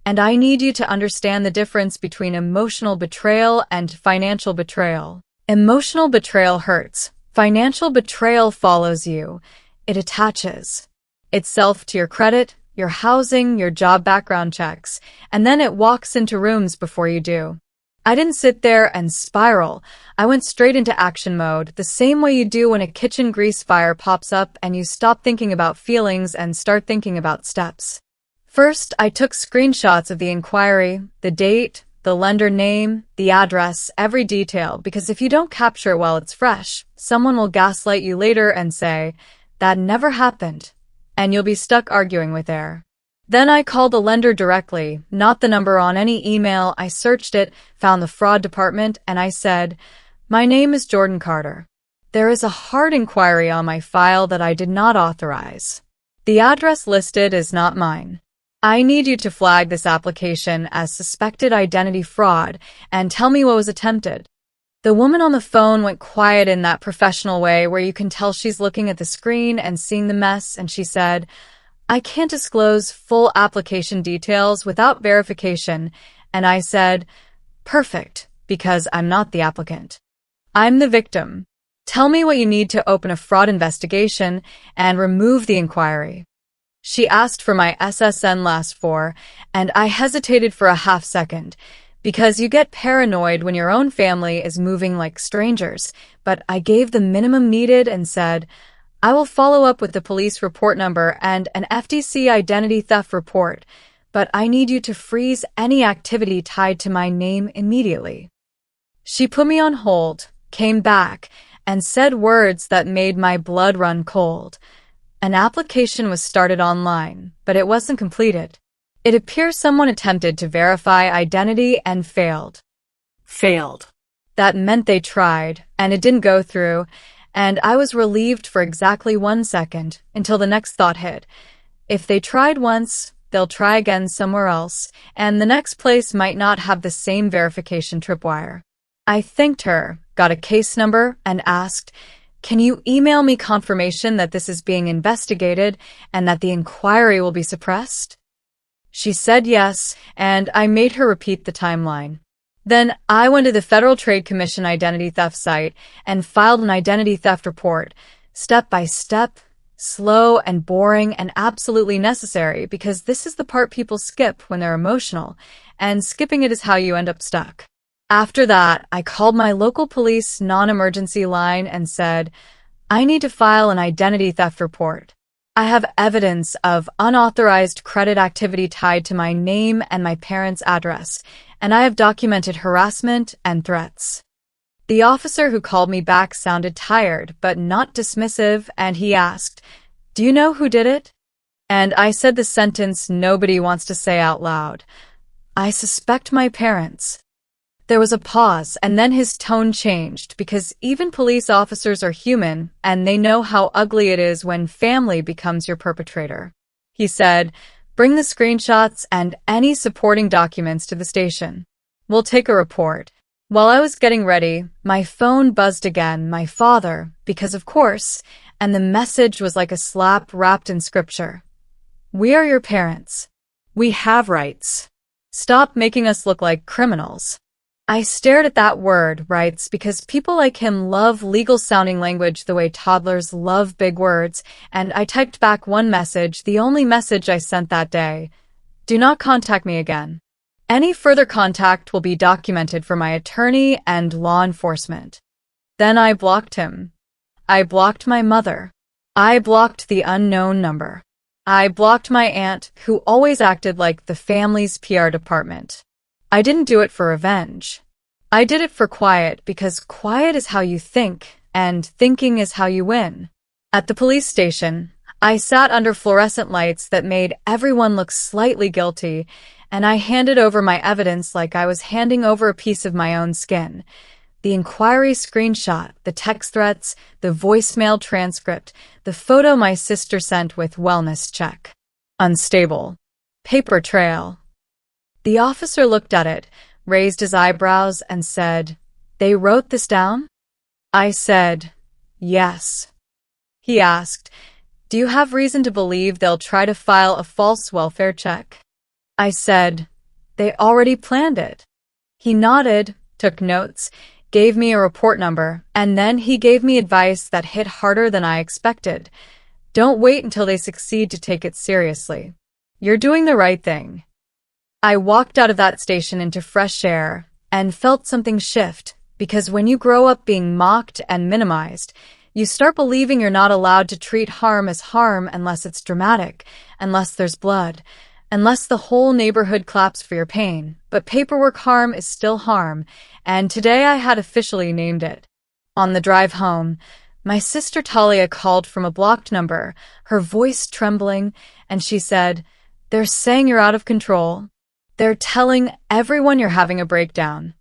And I need you to understand the difference between emotional betrayal and financial betrayal. Emotional betrayal hurts. Financial betrayal follows you. It attaches itself to your credit, your housing, your job background checks, and then it walks into rooms before you do. I didn't sit there and spiral. I went straight into action mode, the same way you do when a kitchen grease fire pops up and you stop thinking about feelings and start thinking about steps. First, I took screenshots of the inquiry, the date, the lender name, the address, every detail, because if you don't capture it while it's fresh, someone will gaslight you later and say, "That never happened," and you'll be stuck arguing with air. Then I called the lender directly, not the number on any email. I searched it, found the fraud department, and I said, "My name is Jordan Carter. There is a hard inquiry on my file that I did not authorize. The address listed is not mine. I need you to flag this application as suspected identity fraud and tell me what was attempted." The woman on the phone went quiet in that professional way where you can tell she's looking at the screen and seeing the mess, and she said, "I can't disclose full application details without verification." And I said, "Perfect, because I'm not the applicant. I'm the victim. Tell me what you need to open a fraud investigation and remove the inquiry." She asked for my SSN last four, and I hesitated for a half second, because you get paranoid when your own family is moving like strangers, but I gave the minimum needed and said, "I will follow up with the police report number and an FTC identity theft report, but I need you to freeze any activity tied to my name immediately." She put me on hold, came back, and said words that made my blood run cold. An application was started online, but it wasn't completed. It appears someone attempted to verify identity and failed. That meant they tried, and it didn't go through, and I was relieved for exactly 1 second, until the next thought hit. If they tried once, they'll try again somewhere else, and the next place might not have the same verification tripwire. I thanked her, got a case number, and asked, "Can you email me confirmation that this is being investigated and that the inquiry will be suppressed?" She said yes, and I made her repeat the timeline. Then I went to the Federal Trade Commission identity theft site and filed an identity theft report, step by step, slow and boring and absolutely necessary, because this is the part people skip when they're emotional, and skipping it is how you end up stuck. After that, I called my local police non-emergency line and said, "I need to file an identity theft report. I have evidence of unauthorized credit activity tied to my name and my parents' address, and I have documented harassment and threats." The officer who called me back sounded tired, but not dismissive, and he asked, "Do you know who did it?" And I said the sentence nobody wants to say out loud. "I suspect my parents." There was a pause, and then his tone changed, because even police officers are human, and they know how ugly it is when family becomes your perpetrator. He said, "Bring the screenshots and any supporting documents to the station. We'll take a report." While I was getting ready, my phone buzzed again, my father, because of course, and the message was like a slap wrapped in scripture. "We are your parents. We have rights. Stop making us look like criminals." I stared at that word, rights, because people like him love legal-sounding language the way toddlers love big words, and I typed back one message, the only message I sent that day. "Do not contact me again. Any further contact will be documented for my attorney and law enforcement." Then I blocked him. I blocked my mother. I blocked the unknown number. I blocked my aunt, who always acted like the family's PR department. I didn't do it for revenge. I did it for quiet, because quiet is how you think, and thinking is how you win. At the police station, I sat under fluorescent lights that made everyone look slightly guilty, and I handed over my evidence like I was handing over a piece of my own skin. The inquiry screenshot, the text threats, the voicemail transcript, the photo my sister sent with wellness check. Unstable. Paper trail. The officer looked at it, raised his eyebrows, and said, "They wrote this down?" I said, "Yes." He asked, "Do you have reason to believe they'll try to file a false welfare check?" I said, "They already planned it." He nodded, took notes, gave me a report number, and then he gave me advice that hit harder than I expected. "Don't wait until they succeed to take it seriously. You're doing the right thing." I walked out of that station into fresh air and felt something shift, because when you grow up being mocked and minimized, you start believing you're not allowed to treat harm as harm unless it's dramatic, unless there's blood, unless the whole neighborhood claps for your pain. But paperwork harm is still harm, and today I had officially named it. On the drive home, my sister Talia called from a blocked number, her voice trembling, and she said, "They're saying you're out of control. They're telling everyone you're having a breakdown."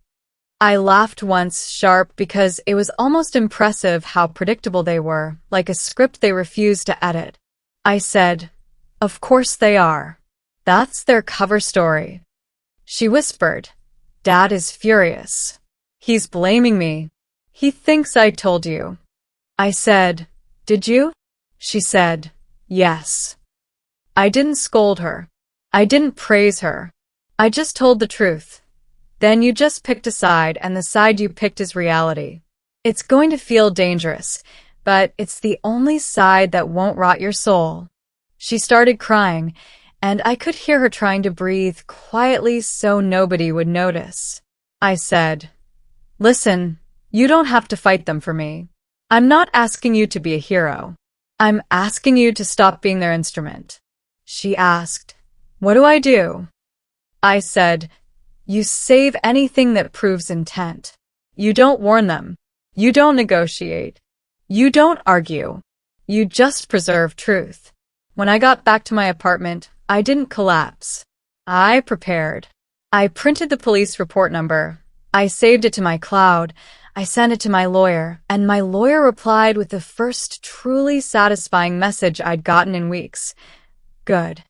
I laughed once, sharp, because it was almost impressive how predictable they were, like a script they refused to edit. I said, "Of course they are. That's their cover story." She whispered, "Dad is furious. He's blaming me. He thinks I told you." I said, "Did you?" She said, "Yes." I didn't scold her. I didn't praise her. I just told the truth. Then you just picked a side, and the side you picked is reality. It's going to feel dangerous, but it's the only side that won't rot your soul. She started crying, and I could hear her trying to breathe quietly so nobody would notice. I said, "Listen, you don't have to fight them for me. I'm not asking you to be a hero. I'm asking you to stop being their instrument." She asked, "What do I do?" I said, "You save anything that proves intent. You don't warn them. You don't negotiate. You don't argue. You just preserve truth." When I got back to my apartment, I didn't collapse. I prepared. I printed the police report number. I saved it to my cloud. I sent it to my lawyer, and my lawyer replied with the first truly satisfying message I'd gotten in weeks. Good.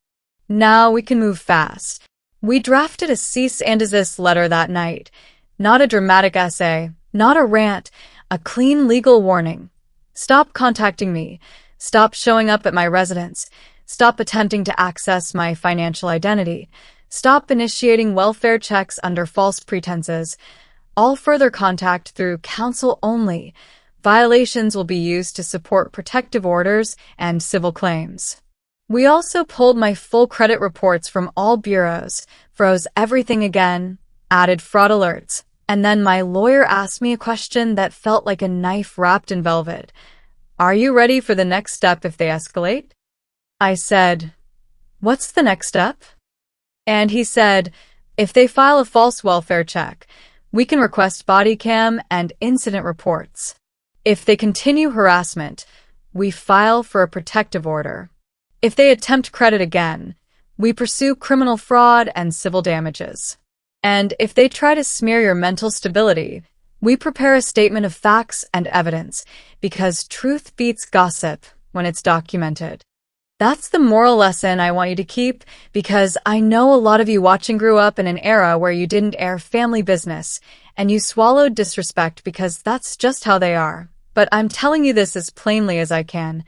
Now we can move fast. We drafted a cease and desist letter that night. Not a dramatic essay, not a rant, a clean legal warning. Stop contacting me. Stop showing up at my residence. Stop attempting to access my financial identity. Stop initiating welfare checks under false pretenses. All further contact through counsel only. Violations will be used to support protective orders and civil claims. We also pulled my full credit reports from all bureaus, froze everything again, added fraud alerts, and then my lawyer asked me a question that felt like a knife wrapped in velvet. Are you ready for the next step if they escalate? I said, what's the next step? And he said, if they file a false welfare check, we can request body cam and incident reports. If they continue harassment, we file for a protective order. If they attempt credit again, we pursue criminal fraud and civil damages. And if they try to smear your mental stability, we prepare a statement of facts and evidence, because truth beats gossip when it's documented. That's the moral lesson I want you to keep, because I know a lot of you watching grew up in an era where you didn't air family business, and you swallowed disrespect because that's just how they are. But I'm telling you this as plainly as I can.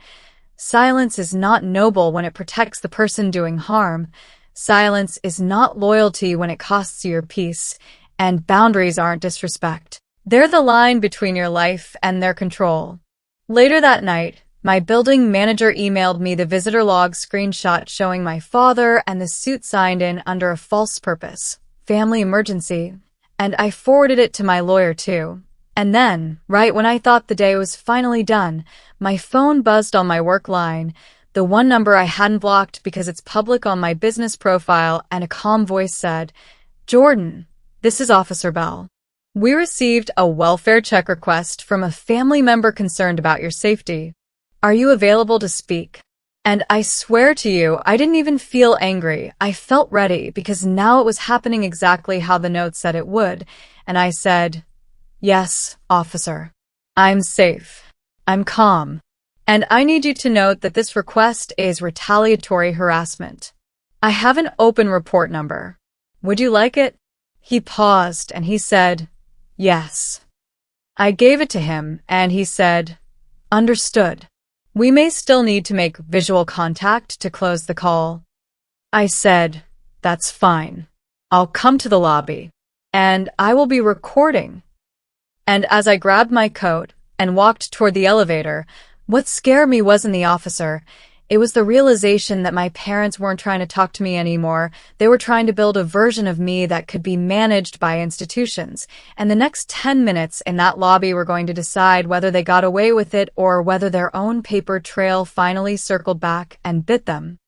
Silence is not noble when it protects the person doing harm. Silence is not loyalty when it costs you your peace. And boundaries aren't disrespect. They're the line between your life and their control. Later that night, my building manager emailed me the visitor log screenshot showing my father and the suit signed in under a false purpose, family emergency, and I forwarded it to my lawyer too. And then, right when I thought the day was finally done, my phone buzzed on my work line, the one number I hadn't blocked because it's public on my business profile, and a calm voice said, Jordan, this is Officer Bell. We received a welfare check request from a family member concerned about your safety. Are you available to speak? And I swear to you, I didn't even feel angry. I felt ready because now it was happening exactly how the note said it would. And I said, yes, officer. I'm safe. I'm calm. And I need you to note that this request is retaliatory harassment. I have an open report number. Would you like it? He paused and he said, yes. I gave it to him and he said, understood. We may still need to make visual contact to close the call. I said, that's fine. I'll come to the lobby. And I will be recording. And as I grabbed my coat and walked toward the elevator, what scared me wasn't the officer. It was the realization that my parents weren't trying to talk to me anymore. They were trying to build a version of me that could be managed by institutions. And the next 10 minutes in that lobby were going to decide whether they got away with it or whether their own paper trail finally circled back and bit them.